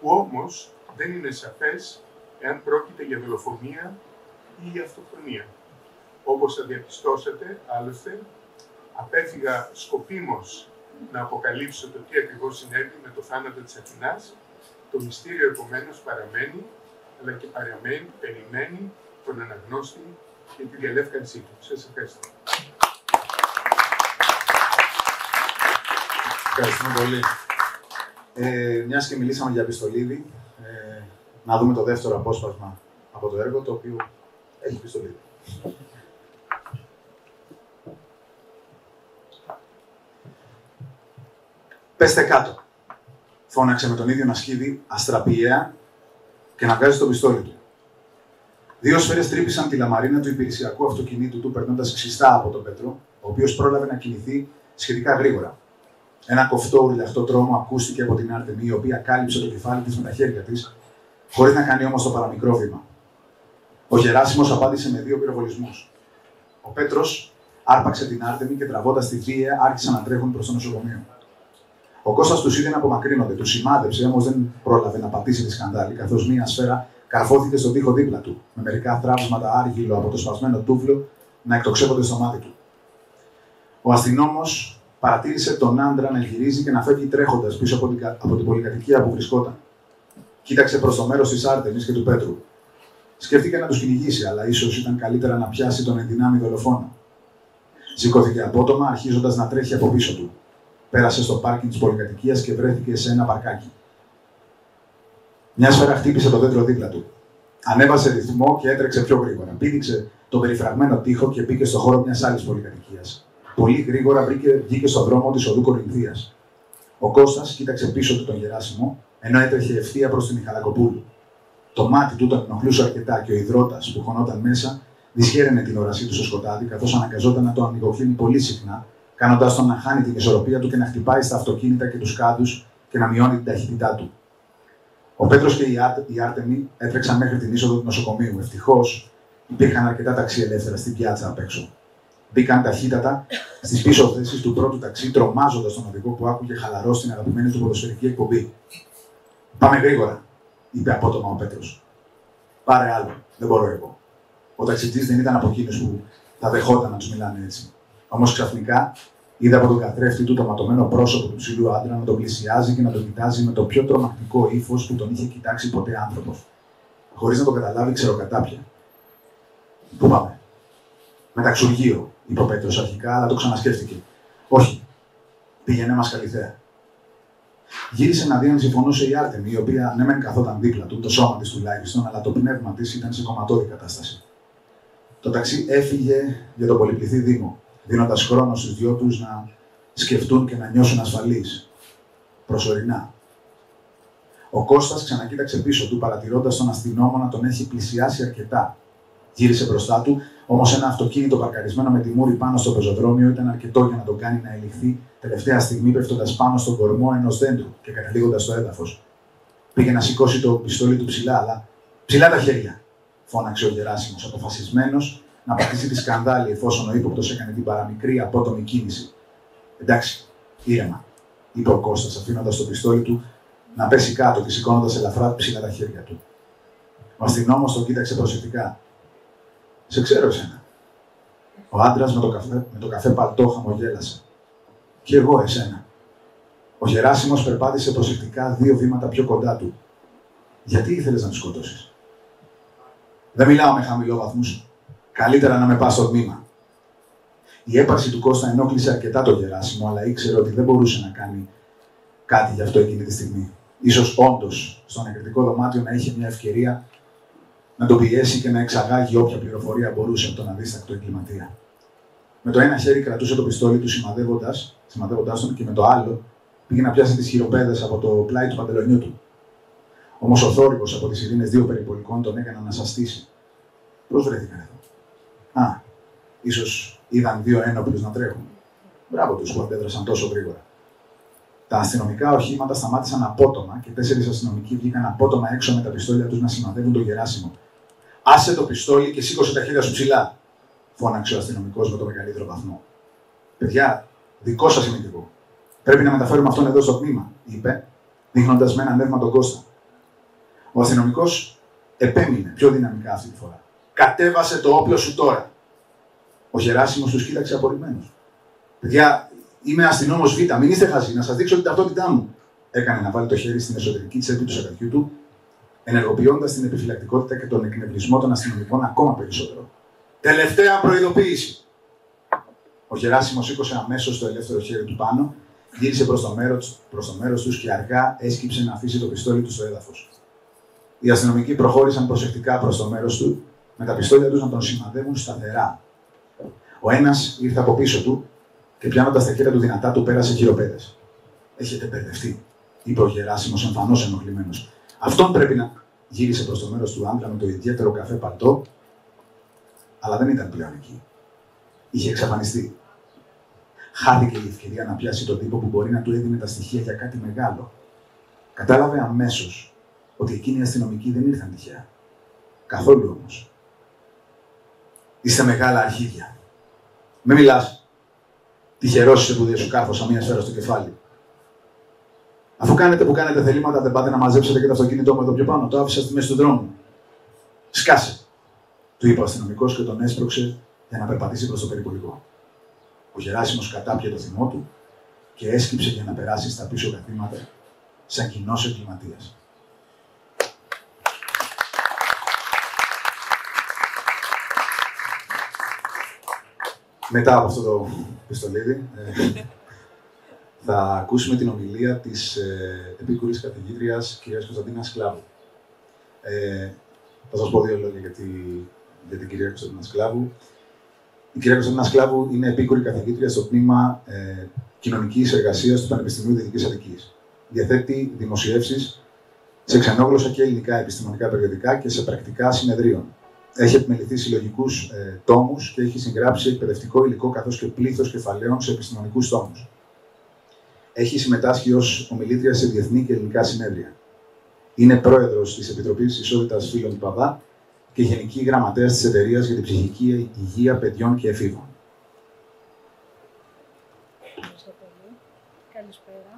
που όμως δεν είναι σαφές εάν πρόκειται για δολοφονία ή για αυτοκτονία. Όπως θα διαπιστώσατε, άλλωστε, απέφυγα σκοπίμως να αποκαλύψω το τι ακριβώς συνέβη με το θάνατο της Αθηνάς. Το μυστήριο επομένως παραμένει, αλλά και περιμένει τον αναγνώστη και τη διαλεύκανσή του. Σας ευχαριστώ. Ευχαριστούμε πολύ. Μιας και μιλήσαμε για πιστολίδι, να δούμε το δεύτερο απόσπασμα από το έργο, το οποίο έχει πιστολίδι. «Πέστε κάτω», φώναξε με τον ίδιο Νασχίδη αστραπιαία και να βγάζει το πιστόλι του. 2 σφαίρες τρύπησαν τη λαμαρίνα του υπηρεσιακού αυτοκινήτου του, περνώντας ξιστά από τον Πέτρο, ο οποίος πρόλαβε να κινηθεί σχετικά γρήγορα. Ένα κοφτό ουρλιαχτό τρόμο ακούστηκε από την Άρτεμη, η οποία κάλυψε το κεφάλι της με τα χέρια της, χωρίς να κάνει όμως το παραμικρό βήμα. Ο Γεράσιμος απάντησε με 2 πυροβολισμούς. Ο Πέτρος άρπαξε την Άρτεμη και τραβώντας τη βία άρχισαν να τρέχουν προς το νοσοκομείο. Ο Κώστας τους είδε να απομακρύνονται, τους σημάδεψε, όμως δεν πρόλαβε να πατήσει τη σκανδάλη, καθώς μία σφαίρα καρφώθηκε στον τοίχο δίπλα του, με μερικά θράψματα άργυλο από το σπασμένο τούβλο να εκτοξεύονται στο μάτι του. Ο αστυνόμος παρατήρησε τον άντρα να γυρίζει και να φεύγει τρέχοντας πίσω από την πολυκατοικία που βρισκόταν. Κοίταξε προς το μέρος της Άρτεμης και του Πέτρου. Σκέφτηκε να τους κυνηγήσει, αλλά ίσως ήταν καλύτερα να πιάσει τον ενδυνάμει δολοφόνο. Σηκώθηκε απότομα, αρχίζοντας να τρέχει από πίσω του. Πέρασε στο πάρκινγκ της πολυκατοικίας και βρέθηκε σε ένα παρκάκι. Μια σφαίρα χτύπησε το δέντρο δίπλα του. Ανέβασε ρυθμό και έτρεξε πιο γρήγορα. Πήδηξε τον περιφραγμένο τοίχο και μπήκε στο χώρο μιας άλλης πολυκατοικίας. Πολύ γρήγορα βγήκε στον δρόμο της οδού Κορινθίας. Ο Κώστας κοίταξε πίσω του τον Γεράσιμο, ενώ έτρεχε ευθεία προς την Μιχαλακοπούλου. Το μάτι του τον ενοχλούσε αρκετά και ο υδρότας που χωνόταν μέσα δυσχέραινε την όρασή του στο σκοτάδι, καθώς αναγκαζόταν να το ανοιγοκλίνει πολύ συχνά, κάνοντας τον να χάνει την ισορροπία του και να χτυπάει στα αυτοκίνητα και τους κάδους και να μειώνει την ταχύτητά του. Ο Πέτρος και η Άρτεμη έτρεξαν μέχρι την είσοδο του νοσοκομείου. Ευτυχώς υπήρχαν αρκετά ταξί ελεύθερα στην πιάτσα απ' έξω. Μπήκαν ταχύτατα στις πίσω θέσεις του πρώτου ταξί, τρομάζοντας τον οδηγό που άκουγε χαλαρό στην αγαπημένη του ποδοσφαιρική εκπομπή. «Πάμε γρήγορα», είπε απότομα ο Πέτρος. «Πάρε άλλο, δεν μπορώ εγώ». Ο ταξιτζής δεν ήταν από εκείνους που θα δεχόταν να τους μιλάνε έτσι. Όμως ξαφνικά είδε από τον καθρέφτη του το ματωμένο πρόσωπο του ψηλού άντρα να τον πλησιάζει και να τον κοιτάζει με το πιο τρομακτικό ύφος που τον είχε κοιτάξει ποτέ άνθρωπος. Χωρίς να το καταλάβει, ξεροκατάπια. «Πού πάμε?» «Μεταξουργείο», είπε ο Πέτρος αρχικά, αλλά το ξανασκέφτηκε. «Όχι, πήγαινε μας καλυθέα». Γύρισε να δει αν συμφωνούσε η Άρτεμη, η οποία ναι μεν καθόταν δίπλα του, το σώμα της τουλάχιστον, αλλά το πνεύμα της ήταν σε κομματώδη κατάσταση. Το ταξί έφυγε για τον πολυπληθή Δήμο, δίνοντας χρόνο στους δυο τους να σκεφτούν και να νιώσουν ασφαλείς. Προσωρινά. Ο Κώστας ξανακοίταξε πίσω του, παρατηρώντας τον αστυνόμο να τον έχει πλησιάσει αρκετά. Γύρισε μπροστά του, όμως ένα αυτοκίνητο παρκαρισμένο με τη μούρη πάνω στο πεζοδρόμιο ήταν αρκετό για να τον κάνει να ελιχθεί τελευταία στιγμή, πέφτοντας πάνω στον κορμό ενός δέντρου και καταλήγοντας στο έδαφος. Πήγε να σηκώσει το πιστόλι του ψηλά, αλλά «Ψηλά τα χέρια», φώναξε ο Γεράσιμος, αποφασισμένος να πατήσει τη σκανδάλη εφόσον ο ύποπτος έκανε την παραμικρή απότομη κίνηση. Εντάξει, ήρεμα, είπε ο Κώστας, αφήνοντας το πιστόλι του να πέσει κάτω και σηκώνοντας ελαφρά ψηλά τα χέρια του. Ο αστυνόμος τον κοίταξε προσεκτικά. Σε ξέρω εσένα. Ο άντρας με το καφέ παλτό χαμογέλασε. Κι εγώ εσένα. Ο Γεράσιμος περπάτησε προσεκτικά 2 βήματα πιο κοντά του. Γιατί ήθελες να τους σκοτώσεις? Δεν μιλάω με χαμηλόβαθμους. Καλύτερα να με πας στο τμήμα. Η έπαρση του Κώστα ενόχλησε αρκετά τον Γεράσιμο, αλλά ήξερε ότι δεν μπορούσε να κάνει κάτι γι' αυτό εκείνη τη στιγμή. Ίσως όντως στο ανακριτικό δωμάτιο να είχε μια ευκαιρία να τον πιέσει και να εξαγάγει όποια πληροφορία μπορούσε από τον αδίστακτο εγκληματία. Με το ένα χέρι κρατούσε το πιστόλι του σημαδεύοντας τον και με το άλλο πήγε να πιάσει τις χειροπέδες από το πλάι του παντελονιού του. Όμως ο θόρυβος από τις σιρήνες 2 περιπολικών τον έκανε να σαστήσει. Πώς βρέθηκαν εδώ? Α, ίσως είδαν 2 ένοπλους να τρέχουν. Μπράβο τους που αντέδρασαν τόσο γρήγορα. Τα αστυνομικά οχήματα σταμάτησαν απότομα και 4 αστυνομικοί βγήκαν απότομα έξω με τα πιστόλια τους να σημαδεύουν τον Γεράσιμο. Άσε το πιστόλι και σήκωσε τα χέρια σου ψηλά, φώναξε ο αστυνομικός με το μεγαλύτερο βαθμό. Παιδιά, δικό σας είναι κι εγώ. Πρέπει να μεταφέρουμε αυτόν εδώ στο τμήμα, είπε, δείχνοντας με ένα νεύμα τον Κώστα. Ο αστυνομικός επέμεινε πιο δυναμικά αυτή τη φορά. Κατέβασε το όπλο σου τώρα. Ο Γεράσιμος τους κοίταξε απορριμμένος. Παιδιά, είμαι αστυνόμος Β, μην είστε χαζοί, να σας δείξω την ταυτότητά μου. Έκανε να βάλει το χέρι στην εσωτερική τσέπη του σακατιού του, ενεργοποιώντας την επιφυλακτικότητα και τον εκνευρισμό των αστυνομικών ακόμα περισσότερο. Τελευταία προειδοποίηση. Ο Γεράσιμος σήκωσε αμέσως το ελεύθερο χέρι του πάνω, γύρισε προς το μέρος τους και αργά έσκυψε να αφήσει το πιστόλι του στο έδαφος. Οι αστυνομικοί προχώρησαν προσεκτικά προς το μέρος του, με τα πιστόλια τους να τον σημαδεύουν σταθερά. Ο ένας ήρθε από πίσω του και πιάνοντας τα χέρια του δυνατά του πέρασε χειροπέδες. Έχετε μπερδευτεί, είπε ο Γεράσιμος εμφανώς ενοχλημένος. Αυτόν πρέπει να. Γύρισε προς το μέρος του άντρα με το ιδιαίτερο καφέ παλτό, αλλά δεν ήταν πλέον εκεί. Είχε εξαφανιστεί. Χάθηκε η ευκαιρία να πιάσει τον τύπο που μπορεί να του έδινε τα στοιχεία για κάτι μεγάλο. Κατάλαβε αμέσως ότι εκείνοι οι αστυνομικοί δεν ήρθαν τυχαία. Καθόλου όμως. Είστε μεγάλα αρχίδια. Μην μιλάς. Τυχερός είσαι που δεν σου κάρφωσα μία σφαίρα στο κεφάλι. Αφού κάνετε που κάνετε θελήματα, δεν πάτε να μαζέψετε και το αυτοκίνητό μου εδώ πιο πάνω. Το άφησα στη μέση του δρόμου. Σκάσε, του είπε ο αστυνομικός και τον έσπρωξε για να περπατήσει προς το περιπολικό. Ο Γεράσιμος κατάπιε το θυμό του και έσκυψε για να περάσει στα πίσω καθήματα σαν κοινός εγκληματίας. Μετά από αυτό το πιστολίδι, θα ακούσουμε την ομιλία της επίκουρης καθηγήτριας κυρίας Κωνσταντίνας Σκλάβου. Θα σας πω 2 λόγια για την κυρία Κωνσταντίνα Σκλάβου. Η κυρία Κωνσταντίνα Σκλάβου είναι επίκουρη καθηγήτρια στο τμήμα Κοινωνικής Εργασίας του Πανεπιστημίου Δυτικής Αττικής. Διαθέτει δημοσιεύσεις σε ξενόγλωσσα και ελληνικά επιστημονικά περιοδικά και σε πρακτικά συνεδρίων. Έχει επιμεληθεί συλλογικούς τόμους και έχει συγγράψει εκπαιδευτικό υλικό καθώς και πλήθος κεφαλαίων σε επιστημονικούς τόμους. Έχει συμμετάσχει ως ομιλήτρια σε διεθνή και ελληνικά συνέδρια. Είναι πρόεδρος της Επιτροπής Ισότητας Φύλων του ΠΑΒΑ και γενική γραμματέας της Εταιρείας για την Ψυχική Υγεία Παιδιών και Εφήβων. Ευχαριστώ πολύ. Καλησπέρα.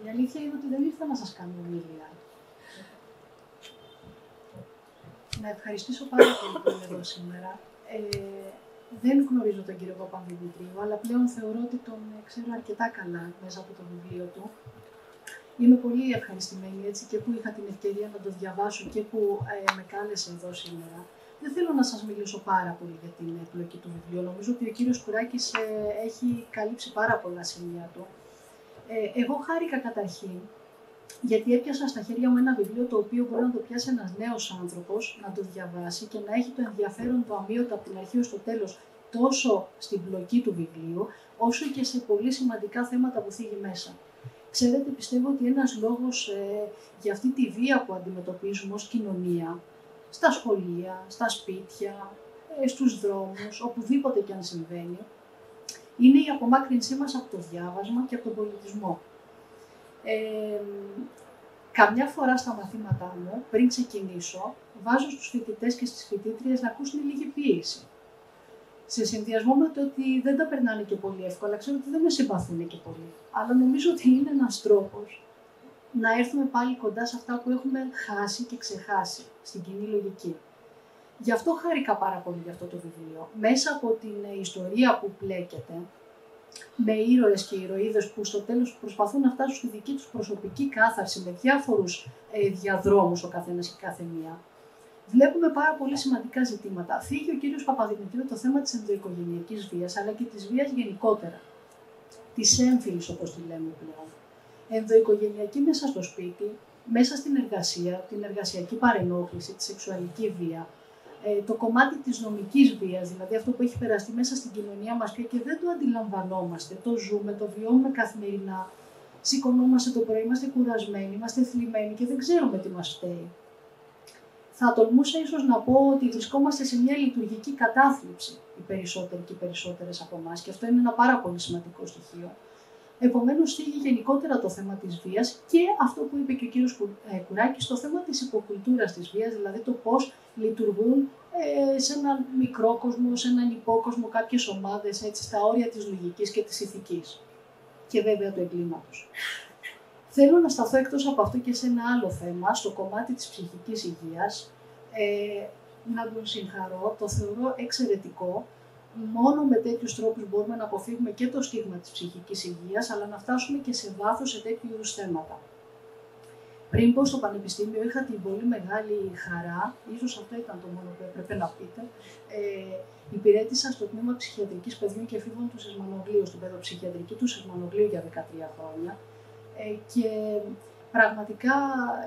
Η αλήθεια είναι ότι δεν ήρθα να σας κάνω ομιλία. Να ευχαριστήσω πάρα πολύ που είμαι εδώ σήμερα. Δεν γνωρίζω τον κύριο Παπανδημητρίου, αλλά πλέον θεωρώ ότι τον ξέρω αρκετά καλά μέσα από το βιβλίο του. Είμαι πολύ ευχαριστημένη έτσι και που είχα την ευκαιρία να το διαβάσω και που με κάλεσε εδώ σήμερα. Δεν θέλω να σας μιλήσω πάρα πολύ για την επιλογή του βιβλίου. Νομίζω ότι ο κύριος Κουράκης έχει καλύψει πάρα πολλά σημεία του. Εγώ χάρηκα καταρχήν, γιατί έπιασα στα χέρια μου ένα βιβλίο το οποίο μπορεί να το πιάσει ένας νέος άνθρωπος, να το διαβάσει και να έχει το ενδιαφέρον του αμύωτο από την αρχή ως το τέλος, τόσο στην πλοκή του βιβλίου, όσο και σε πολύ σημαντικά θέματα που θίγει μέσα. Ξέρετε, πιστεύω ότι ένας λόγος για αυτή τη βία που αντιμετωπίζουμε ως κοινωνία, στα σχολεία, στα σπίτια, στους δρόμους, οπουδήποτε και αν συμβαίνει, είναι η απομάκρυνσή μας από το διάβασμα και από τον πολιτισμό. Καμιά φορά στα μαθήματά μου, πριν ξεκινήσω, βάζω στους φοιτητές και στις φοιτήτριες να ακούσουν λίγη ποίηση. Σε συνδυασμό με το ότι δεν τα περνάνε και πολύ εύκολα, ξέρω ότι δεν με συμπαθούν και πολύ. Αλλά νομίζω ότι είναι ένας τρόπος να έρθουμε πάλι κοντά σε αυτά που έχουμε χάσει και ξεχάσει στην κοινή λογική. Γι' αυτό χάρηκα πάρα πολύ για αυτό το βιβλίο. Μέσα από την ιστορία που πλέκεται, με ήρωες και ηρωίδες που στο τέλος προσπαθούν να φτάσουν στη δική τους προσωπική κάθαρση με διάφορους διαδρόμους ο καθένας και κάθε μία, βλέπουμε πάρα πολύ σημαντικά ζητήματα. Θίγει ο κύριος Παπαδημητρίου το θέμα της ενδοοικογενειακής βίας, αλλά και της βίας γενικότερα. Της έμφυλης, όπως τη λέμε πλέον. Ενδοοικογενειακή μέσα στο σπίτι, μέσα στην εργασία, την εργασιακή παρενόχληση, τη σεξουαλική βία, το κομμάτι της νομικής βίας, δηλαδή αυτό που έχει περαστεί μέσα στην κοινωνία μας και δεν το αντιλαμβανόμαστε, το ζούμε, το βιώνουμε καθημερινά. Σηκωνόμαστε το πρωί, είμαστε κουρασμένοι, είμαστε θλιμμένοι και δεν ξέρουμε τι μας φταίει. Θα τολμούσα ίσως να πω ότι βρισκόμαστε σε μια λειτουργική κατάθλιψη οι περισσότεροι και οι περισσότερες από εμάς και αυτό είναι ένα πάρα πολύ σημαντικό στοιχείο. Επομένως, θίγει γενικότερα το θέμα της βίας και αυτό που είπε και ο κύριος Κουράκης, το θέμα της υποκουλτούρας της βίας, δηλαδή το πώς λειτουργούν σε έναν μικρό κόσμο, σε έναν υπόκοσμο κάποιες ομάδες, έτσι, στα όρια της λογικής και της ηθικής και βέβαια του εγκλήματος. Θέλω να σταθώ εκτός από αυτό και σε ένα άλλο θέμα, στο κομμάτι της ψυχικής υγείας. Να τον συγχαρώ, το θεωρώ εξαιρετικό. Μόνο με τέτοιους τρόπους μπορούμε να αποφύγουμε και το στίγμα της ψυχικής υγείας, αλλά να φτάσουμε και σε βάθος σε τέτοιου είδους θέματα. Πριν πω στο Πανεπιστήμιο, είχα την πολύ μεγάλη χαρά, ίσως αυτό ήταν το μόνο που έπρεπε να πείτε, υπηρέτησα στο τμήμα ψυχιατρικής παιδιών και εφήβων του Σεσμανογλίου, στην παιδοψυχιατρική του Σεσμανογλίου για 13 χρόνια. Και πραγματικά,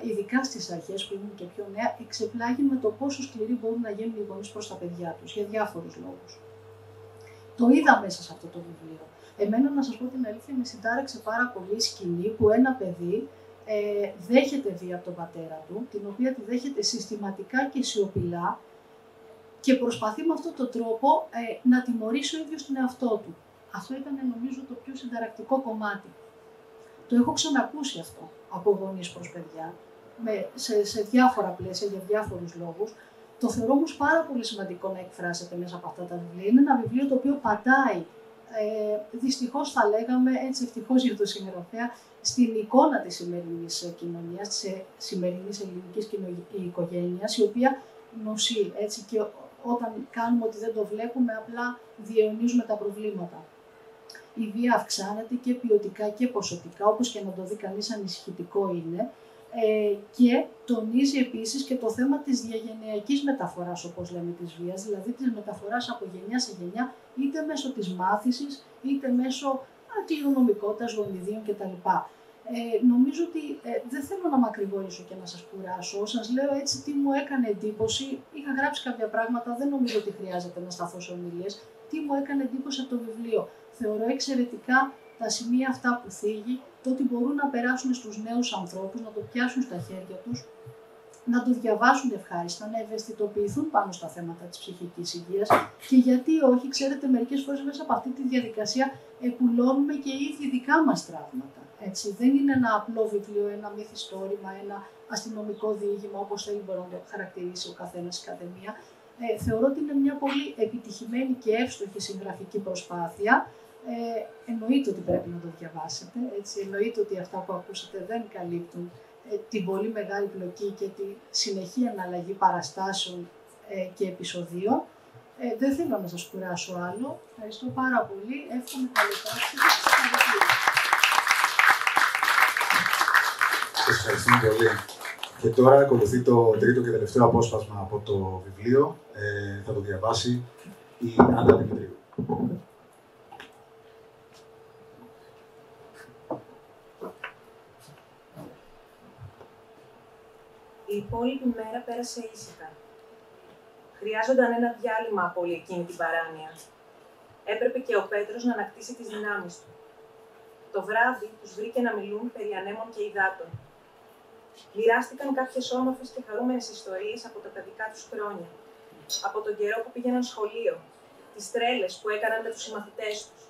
ειδικά στις αρχές που ήμουν και πιο νέα, εξεπλάγει με το πόσο σκληροί μπορούν να γίνουν οι γονείς προς τα παιδιά τους, για διάφορους λόγους. Το είδα μέσα σε αυτό το βιβλίο. Εμένα, να σας πω την αλήθεια, με συντάραξε πάρα πολύ η σκηνή που ένα παιδί δέχεται βία από τον πατέρα του, την οποία τη δέχεται συστηματικά και σιωπηλά και προσπαθεί με αυτόν τον τρόπο να τιμωρήσει ο ίδιος τον εαυτό του. Αυτό ήταν, νομίζω, το πιο συνταρακτικό κομμάτι. Το έχω ξανακούσει αυτό από γονείς προς παιδιά, σε διάφορα πλαίσια, για διάφορους λόγους. Το θεωρώ όμως πάρα πολύ σημαντικό να εκφράσετε μέσα από αυτά τα βιβλία. Είναι ένα βιβλίο το οποίο πατάει, δυστυχώς θα λέγαμε, έτσι ευτυχώς για το συγγραφέα, στην εικόνα της σημερινής κοινωνίας, της σημερινής ελληνικής οικογένειας, η οποία νοσεί, έτσι, και όταν κάνουμε ότι δεν το βλέπουμε, απλά διαιωνίζουμε τα προβλήματα. Η βία αυξάνεται και ποιοτικά και ποσοτικά, όπως και να το δει κανείς, ανησυχητικό είναι. Και τονίζει επίσης και το θέμα της διαγενειακής μεταφοράς, όπως λέμε, της βίας, δηλαδή της μεταφοράς από γενιά σε γενιά, είτε μέσω της μάθησης, είτε μέσω κληρονομικότητας, γονιδίων κτλ. Νομίζω ότι δεν θέλω να μακρηγορήσω και να σας κουράσω. Σας λέω έτσι τι μου έκανε εντύπωση. Είχα γράψει κάποια πράγματα, δεν νομίζω ότι χρειάζεται να σταθώ σε ομιλίες. Τι μου έκανε εντύπωση από το βιβλίο. Θεωρώ εξαιρετικά τα σημεία αυτά που θίγει, το ότι μπορούν να περάσουν στους νέους ανθρώπους, να το πιάσουν στα χέρια τους, να το διαβάσουν ευχάριστα, να ευαισθητοποιηθούν πάνω στα θέματα της ψυχικής υγείας και γιατί όχι, ξέρετε, μερικές φορές μέσα από αυτή τη διαδικασία επουλώνουμε και ήδη δικά μας τραύματα. Έτσι. Δεν είναι ένα απλό βιβλίο, ένα μυθιστόρημα, ένα αστυνομικό διήγημα, όπως θέλει μπορεί να το χαρακτηρίσει ο καθένας η καθεμία. Θεωρώ ότι είναι μια πολύ επιτυχημένη και εύστοχη συγγραφική προσπάθεια. Εννοείται ότι πρέπει να το διαβάσετε, έτσι. Εννοείται ότι αυτά που ακούσατε δεν καλύπτουν την πολύ μεγάλη πλοκή και τη συνεχή αναλλαγή παραστάσεων και επεισοδίων. Δεν θέλω να σας κουράσω άλλο. Ευχαριστώ πάρα πολύ. Εύχομαι καλή τάξη. Σας ευχαριστούμε πολύ. Και τώρα ακολουθεί το τρίτο και τελευταίο απόσπασμα από το βιβλίο. Θα το διαβάσει η Άννα Δημητρίου. Η υπόλοιπη μέρα πέρασε ήσυχα. Χρειάζονταν ένα διάλειμμα από όλη εκείνη την παράνοια. Έπρεπε και ο Πέτρος να ανακτήσει τις δυνάμεις του. Το βράδυ τους βρήκε να μιλούν περί ανέμων και υδάτων. Μοιράστηκαν κάποιες όμορφες και χαρούμενες ιστορίες από τα παιδικά τους χρόνια. Από τον καιρό που πήγαιναν σχολείο, τις τρέλες που έκαναν με τους συμμαθητές τους.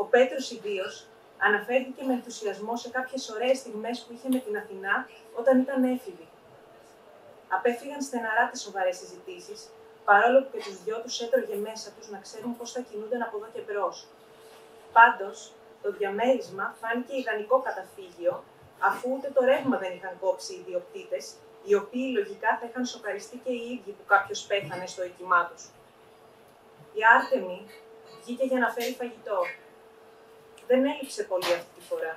Ο Πέτρος ιδίως αναφέρθηκε με ενθουσιασμό σε κάποιες ωραίες στιγμές που είχε με την Αθηνά όταν ήταν έφηβη. Απέφυγαν στεναρά τις σοβαρές συζητήσεις, παρόλο που και τους δυο τους έτρωγε μέσα τους να ξέρουν πώς θα κινούνταν από εδώ και μπρος. Πάντως, το διαμέρισμα φάνηκε ιδανικό καταφύγιο, αφού ούτε το ρεύμα δεν είχαν κόψει οι ιδιοκτήτες, οι οποίοι λογικά θα είχαν σοκαριστεί και οι ίδιοι που κάποιος πέθανε στο οίκημά τους. Η Άρτεμι βγήκε για να φέρει φαγητό. Δεν έλειψε πολύ αυτή τη φορά.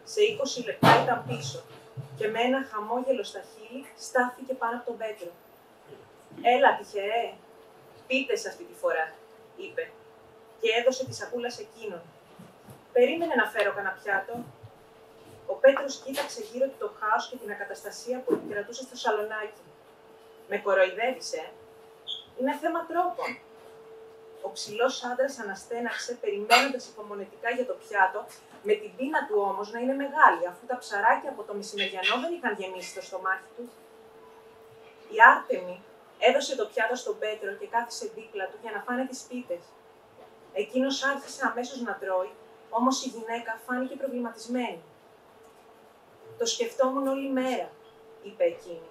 Σε 20 λεπτά ήταν πίσω και με ένα χαμόγελο στα χείλη στάθηκε πάνω από τον Πέτρο. «Έλα, τυχερέ, πίτες αυτή τη φορά», είπε και έδωσε τη σακούλα σε εκείνον. «Περίμενε να φέρω κανένα πιάτο». Ο Πέτρος κοίταξε γύρω του το χάος και την ακαταστασία που επικρατούσε στο σαλονάκι. «Με κοροϊδεύεις, Είναι θέμα τρόπων». Ο ψηλός άντρας αναστέναξε, περιμένοντας υπομονετικά για το πιάτο, με την πείνα του όμως να είναι μεγάλη, αφού τα ψαράκια από το μεσημεριανό δεν είχαν γεμίσει το στομάχι του. Η Άρτεμι έδωσε το πιάτο στον Πέτρο και κάθισε δίπλα του για να φάνε τις πίτες. Εκείνος άρχισε αμέσως να τρώει, όμως η γυναίκα φάνηκε προβληματισμένη. «Το σκεφτόμουν όλη μέρα», είπε εκείνη.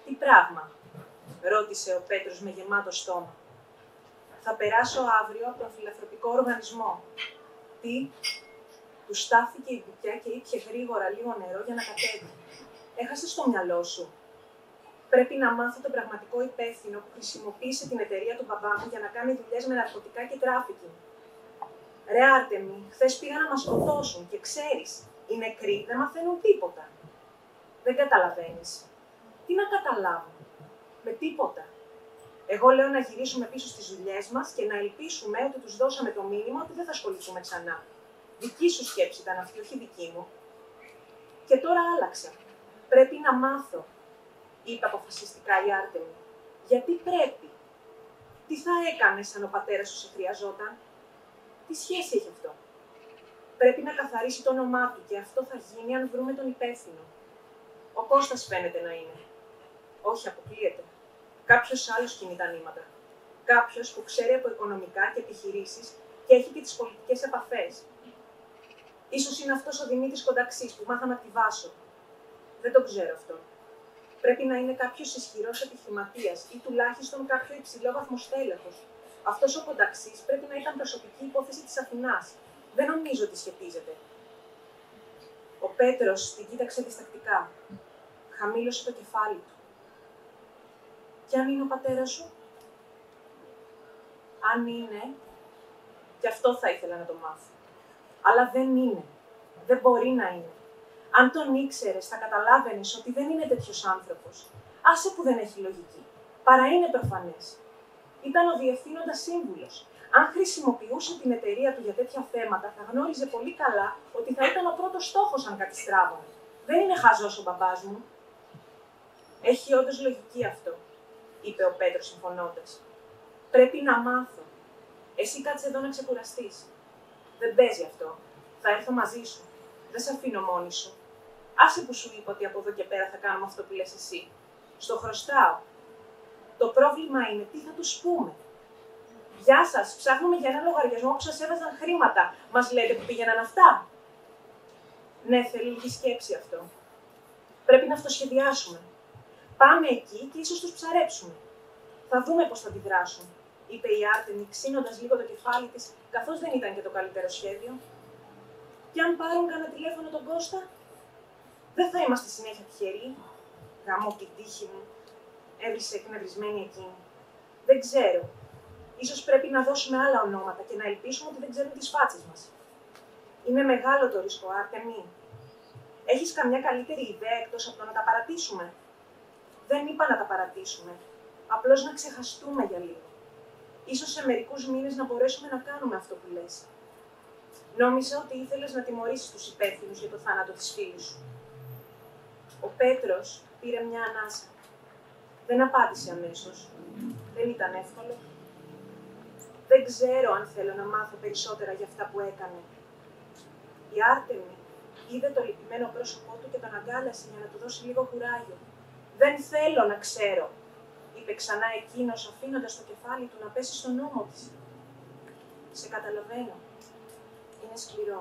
«Τι πράγμα?» ρώτησε ο Πέτρος με γεμάτο στόμα. «Θα περάσω αύριο από τον φιλανθρωπικό οργανισμό». «Τι?» Του στάθηκε η μπουκιά και ήπιε γρήγορα λίγο νερό για να κατέβει. «Έχασες το μυαλό σου. Πρέπει να μάθω τον πραγματικό υπεύθυνο που χρησιμοποίησε την εταιρεία του μπαμπά μου για να κάνει δουλειές με ναρκωτικά και τράφικινγκ. Ρε Άρτεμι, χθες πήγαν να μας σκοτώσουν και ξέρεις, οι νεκροί δεν μαθαίνουν τίποτα. Δεν καταλαβαίνεις. Τι να καταλάβουν? Με τίποτα. Εγώ λέω να γυρίσουμε πίσω στις δουλειές μας και να ελπίσουμε ότι τους δώσαμε το μήνυμα ότι δεν θα ασχοληθούμε ξανά. Δική σου σκέψη ήταν αυτή, όχι δική μου. Και τώρα άλλαξα. Πρέπει να μάθω», είπε αποφασιστικά η Άρτεμι. «Γιατί πρέπει? Τι θα έκανες αν ο πατέρας σου σε χρειαζόταν? Τι σχέση έχει αυτό? Πρέπει να καθαρίσει το όνομά του και αυτό θα γίνει αν βρούμε τον υπεύθυνο. Ο Κώστας φαίνεται να είναι. Όχι, αποκλείεται. Κάποιος άλλος κινεί τα νήματα. Κάποιος που ξέρει από οικονομικά και επιχειρήσεις και έχει και τις πολιτικές επαφές. Ίσως είναι αυτός ο Δημήτρης Κονταξής που μάθαμε από τη Βάσο. Δεν το ξέρω αυτό. Πρέπει να είναι κάποιος ισχυρός επιχειρηματίας ή τουλάχιστον κάποιο υψηλόβαθμο στέλεχος. Αυτός ο Κονταξής πρέπει να ήταν προσωπική υπόθεση της Αθηνάς. Δεν νομίζω ότι σχετίζεται». Ο Πέτρος την κοίταξε διστακτικά. Χαμήλωσε το κεφάλι του. «Κι αν είναι ο πατέρας σου?» «Αν είναι, και αυτό θα ήθελα να το μάθω. Αλλά δεν είναι. Δεν μπορεί να είναι. Αν τον ήξερες, θα καταλάβαινες ότι δεν είναι τέτοιος άνθρωπος. Άσε που δεν έχει λογική. Παρά είναι προφανές. Ήταν ο διευθύνοντας σύμβουλος. Αν χρησιμοποιούσε την εταιρεία του για τέτοια θέματα, θα γνώριζε πολύ καλά ότι θα ήταν ο πρώτος στόχος αν κάτι στράβωνε. Δεν είναι χαζός ο μπαμπάς μου». «Έχει όντως λογική αυτό», είπε ο Πέτρος συμφωνώντας. «Πρέπει να μάθω. Εσύ κάτσε εδώ να ξεκουραστείς. Δεν παίζει αυτό. Θα έρθω μαζί σου. Δεν σε αφήνω μόνη σου. Άσε που σου είπα ότι από εδώ και πέρα θα κάνουμε αυτό που λες εσύ. Στο χρωστάω. Το πρόβλημα είναι τι θα τους πούμε. Γεια σας, ψάχνουμε για ένα λογαριασμό που σας έβαζαν χρήματα. Μας λέτε που πήγαιναν αυτά?» «Ναι, θέλει λίγη σκέψη αυτό. Πρέπει να αυτοσχεδιάσουμε. Πάμε εκεί και ίσως τους ψαρέψουμε. Θα δούμε πώς θα αντιδράσουν», είπε η Άρτεμι, ξύνοντας λίγο το κεφάλι της, καθώς δεν ήταν και το καλύτερο σχέδιο. «Και αν πάρουν κανένα τηλέφωνο τον Κώστα? Δεν θα είμαστε συνέχεια τυχεροί». «Γαμώ την τύχη μου», έβρισε εκνευρισμένη εκείνη. «Δεν ξέρω. Ίσως πρέπει να δώσουμε άλλα ονόματα και να ελπίσουμε ότι δεν ξέρουν τις φάτσες μας. Είναι μεγάλο το ρίσκο, Άρτεμι. Έχεις καμιά καλύτερη ιδέα εκτός από το να τα παρατήσουμε?» «Δεν είπα να τα παρατήσουμε. Απλώς να ξεχαστούμε για λίγο. Ίσως σε μερικούς μήνες να μπορέσουμε να κάνουμε αυτό που λες». «Νόμιζα ότι ήθελες να τιμωρήσεις τους υπεύθυνους για το θάνατο της φίλης σου». Ο Πέτρος πήρε μια ανάσα. Δεν απάντησε αμέσως. Δεν ήταν εύκολο. «Δεν ξέρω αν θέλω να μάθω περισσότερα για αυτά που έκανε». Η Άρτεμι είδε το λυπημένο πρόσωπό του και τον αγκάλασε για να του δώσει λίγο κουράγιο. «Δεν θέλω να ξέρω», είπε ξανά εκείνος, αφήνοντας το κεφάλι του να πέσει στον ώμο της. «Σε καταλαβαίνω. Είναι σκληρό.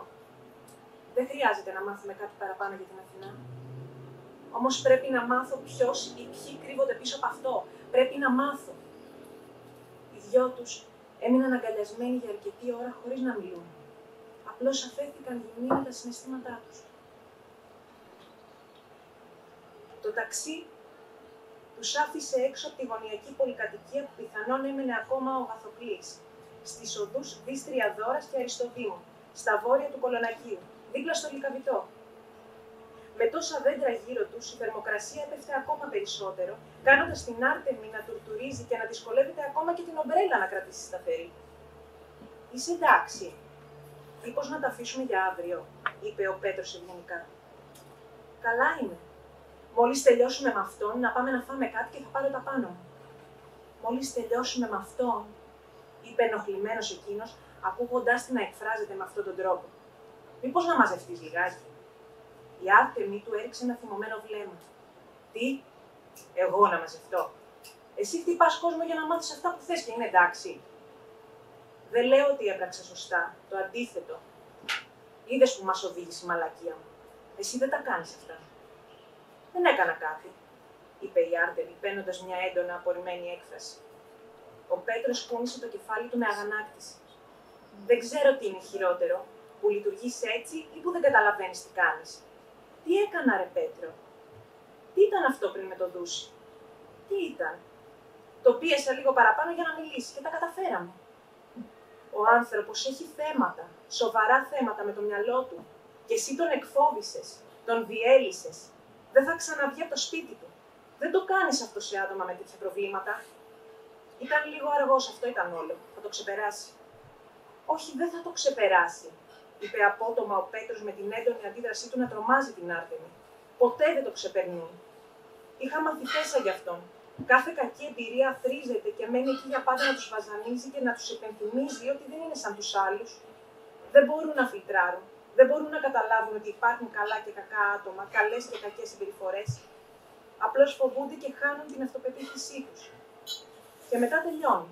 Δεν χρειάζεται να μάθουμε κάτι παραπάνω για την Αθηνά». Όμως πρέπει να μάθω ποιος ή ποιοι κρύβονται πίσω από αυτό. Πρέπει να μάθω. Οι δυο τους έμειναν αγκαλιασμένοι για αρκετή ώρα χωρίς να μιλούν. Απλώς αφέθηκαν γυμνοί με τα συναισθήματά τους. Το ταξί τους άφησε έξω από τη γωνιακή πολυκατοικία που πιθανόν έμενε ακόμα ο Γαθοκλής, στις οδούς Δίστρια Δώρας και Αριστοδήμου, στα βόρεια του Κολονακίου, δίπλα στο Λυκαβητό. Με τόσα δέντρα γύρω τους, η θερμοκρασία έπεφτε ακόμα περισσότερο, κάνοντας την Άρτεμη να τουρτουρίζει και να δυσκολεύεται ακόμα και την ομπρέλα να κρατήσει σταθερή. «Είσαι εντάξει? Μήπως να τα αφήσουμε για αύριο?» είπε ο Πέτρος ευγενικά. «Καλά είμαι. Μόλις τελειώσουμε με αυτόν, να πάμε να φάμε κάτι και θα πάρω τα πάνω μου». «Μόλις τελειώσουμε με αυτόν», είπε ενοχλημένος εκείνος, ακούγοντάς την να εκφράζεται με αυτόν τον τρόπο. «Μήπως να μαζευτείς λιγάκι?» Η Άρτεμη του έριξε ένα θυμωμένο βλέμμα. «Τι? Εγώ να μαζευτώ? Εσύ χτυπάς κόσμο για να μάθεις αυτά που θες και είναι εντάξει?» «Δεν λέω ότι έπραξα σωστά. Το αντίθετο. Είδες που μας οδήγησε η μαλακία μου. Εσύ δεν τα κάνεις αυτά». «Δεν έκανα κάτι», είπε η Άρτεμη, παίρνοντας μια έντονα απορριμμένη έκφραση. Ο Πέτρος κούνησε το κεφάλι του με αγανάκτηση. «Δεν ξέρω τι είναι χειρότερο, που λειτουργείς έτσι ή που δεν καταλαβαίνεις τι κάνεις». «Τι έκανα, ρε Πέτρο? Τι ήταν αυτό πριν με το δούσι? Τι ήταν?» «Το πίεσα λίγο παραπάνω για να μιλήσει και τα καταφέραμε». «Ο άνθρωπος έχει θέματα, σοβαρά θέματα με το μυαλό του, και εσύ τον εκφόβησες, τον διέλυσες. Δεν θα ξαναβγεί από το σπίτι του. Δεν το κάνεις αυτό σε άτομα με τέτοια προβλήματα». «Ήταν λίγο αργός, αυτό ήταν όλο. Θα το ξεπεράσει». «Όχι, δεν θα το ξεπεράσει», είπε απότομα ο Πέτρος με την έντονη αντίδρασή του να τρομάζει την Άρτεμη. «Ποτέ δεν το ξεπερνούν. Είχα μαθητές σαν γι' αυτόν. Κάθε κακή εμπειρία θρίζεται και μένει εκεί για πάντα να τους βασανίζει και να τους υπενθυμίζει ότι δεν είναι σαν τους άλλους. Δεν μπορούν να φιλτράρουν. Δεν μπορούν να καταλάβουν ότι υπάρχουν καλά και κακά άτομα, καλές και κακές συμπεριφορές. Απλώς φοβούνται και χάνουν την αυτοπεποίθησή τους. Και μετά τελειώνουν.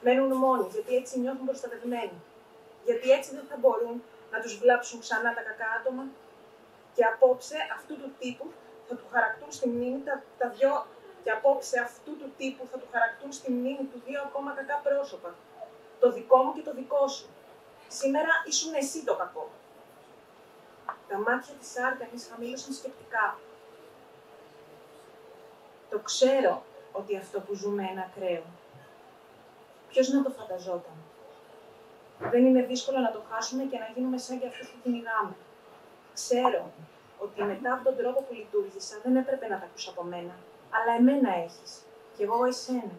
Μένουν μόνοι, γιατί έτσι νιώθουν προστατευμένοι. Γιατί έτσι δεν θα μπορούν να τους βλάψουν ξανά τα κακά άτομα. Και απόψε αυτού του τύπου θα του χαρακτούν στη μνήμη στη μνήμη του δύο ακόμα κακά πρόσωπα. Το δικό μου και το δικό σου. Σήμερα ήσουν εσύ το κακό». Τα μάτια της Άρτεμης χαμήλωσαν σκεπτικά. «Το ξέρω ότι αυτό που ζούμε είναι ακραίο. Ποιος να το φανταζόταν? Δεν είναι δύσκολο να το χάσουμε και να γίνουμε σαν και αυτούς που κυνηγάμε. Ξέρω ότι μετά από τον τρόπο που λειτουργήσα δεν έπρεπε να τα ακούς από μένα, αλλά εμένα έχεις, κι εγώ εσένα.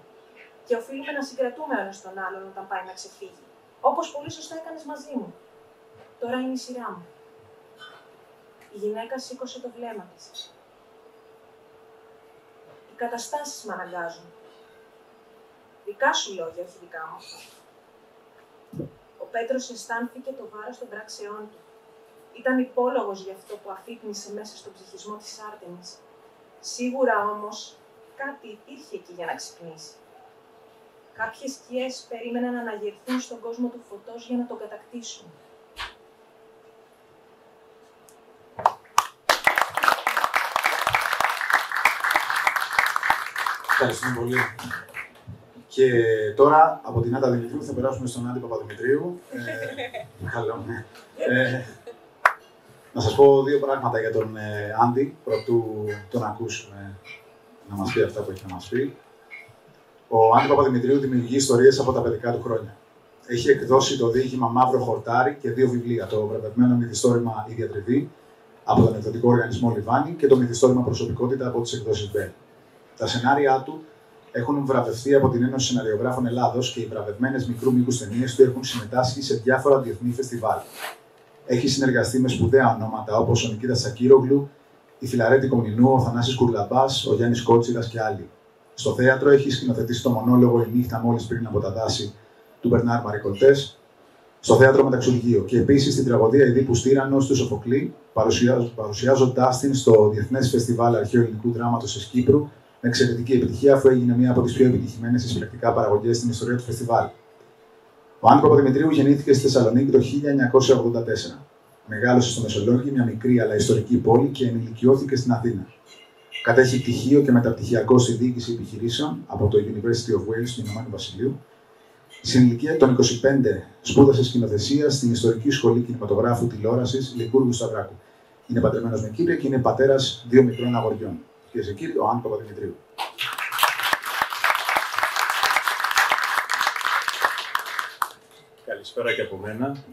Και οφείλουμε να συγκρατούμε ο ένας τον άλλον όταν πάει να ξεφύγει, όπως πολύ σωστά έκανες μαζί μου. Τώρα είναι η σειρά μου». Η γυναίκα σήκωσε το βλέμμα της. «Οι καταστάσεις με αναγκάζουν. Δικά σου λόγια, όχι δικά μου». Ο Πέτρος αισθάνθηκε το βάρος των πράξεών του. Ήταν υπόλογος γι' αυτό που αφύπνισε μέσα στον ψυχισμό της Άρτεμης. Σίγουρα όμως κάτι υπήρχε εκεί για να ξυπνήσει. Κάποιες σκιές περίμεναν να αναγερθούν στον κόσμο του φωτός για να τον κατακτήσουν. Ευχαριστούμε πολύ. Και τώρα από την Άντα Δημητρίου θα περάσουμε στον Άντι Παπαδημητρίου. Καλό, ναι. Να σας πω δύο πράγματα για τον Άντι, πρωτού τον ακούσουμε να μας πει αυτά που έχει να μας πει. Ο Άντι Παπαδημητρίου δημιουργεί ιστορίες από τα παιδικά του χρόνια. Έχει εκδώσει το διήγημα Μαύρο Χορτάρι και δύο βιβλία, το βραβευμένο μυθιστόρημα Η Διατριβή από τον εκδοτικό οργανισμό Λιβάνι και το μυθιστόρημα Προσωπικότητα από τις εκδόσεις Μπέλ. Τα σενάρια του έχουν βραβευτεί από την Ένωση Σεναριογράφων Ελλάδος και οι βραβευμένες μικρού μήκους ταινίες του έχουν συμμετάσχει σε διάφορα διεθνή φεστιβάλ. Έχει συνεργαστεί με σπουδαία ονόματα όπως ο Νικήτας Σακύρογλου, η Φιλαρέτη Κομνηνού, ο Θανάσης Κουρλαμπάς, ο Γιάννης Κότσιρας και άλλοι. Στο θέατρο έχει σκηνοθετήσει το μονόλογο «Η νύχτα μόλις πριν από τα δάση» του Μπερνάρ Μαρικολτές, στο θέατρο Μεταξουργείο και επίσης στην τραγωδία «Ειδίπου Στήρανος» του Σοφοκλή, παρουσιάζοντάς την στο Διεθνές Φεστιβάλ Αρχαίου Ελληνικού Δράματος της Κύπρου, με εξαιρετική επιτυχία, αφού έγινε μία από τις πιο επιτυχημένες εισπρακτικά παραγωγές στην ιστορία του φεστιβάλ. Ο Άντι Παπαδημητρίου γεννήθηκε στη Θεσσαλονίκη το 1984. Μεγάλωσε στο Μεσολόγγι, μια μικρή αλλά ιστορική πόλη, και ενηλικιώθηκε στην Αθήνα. Κατέχει πτυχίο και μεταπτυχιακό στη διοίκηση επιχειρήσεων από το University of Wales του Ηνωμένου Βασιλείου. Στην ηλικία των 25 σπούδασε σκηνοθεσία στην Ιστορική Σχολή Κινηματογράφου Τηλεόρασης Λικούργου Σταυράκου. Είναι παντρεμένος με Κύπρια και είναι πατέρας 2 μικρών αγοριών. Κυρίες και κύριοι, ο Άννη Παπαδημητρίου. Καλησπέρα και από μένα.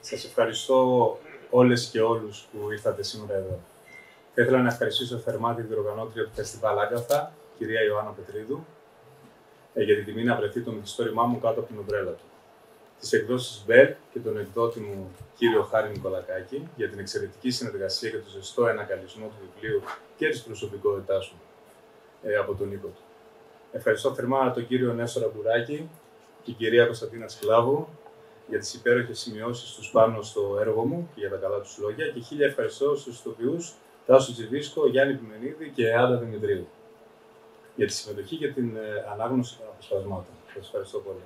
Σας ευχαριστώ όλες και όλους που ήρθατε σήμερα εδώ. Θα ήθελα να ευχαριστήσω θερμά την διοργανώτρια του Φεστιβάλ Άγκαθα, κυρία Ιωάννα Πετρίδου, για την τιμή να βρεθεί το μυθιστόρημά μου κάτω από την ομπρέλα του. Τις εκδόσεις Μπέρ και τον εκδότη μου, κύριο Χάρη Νικολακάκη, για την εξαιρετική συνεργασία και το ζεστό εναγκαλισμό του βιβλίου και της προσωπικότητάς μου από τον οίκο του. Ευχαριστώ θερμά τον κύριο Νέστορα Μπουράκη και την κυρία Κωνσταντίνα Σκλάβου για τις υπέροχες σημειώσεις τους πάνω στο έργο μου και για τα καλά τους λόγια και 1000 ευχαριστώ στους ηθοποιούς Τάσο Τζιβίσκο, Γιάννη Πιμενίδη και Άντα Δημητρίου για τη συμμετοχή και την ανάγνωση των αποσπασμάτων. Σας ευχαριστώ πολύ.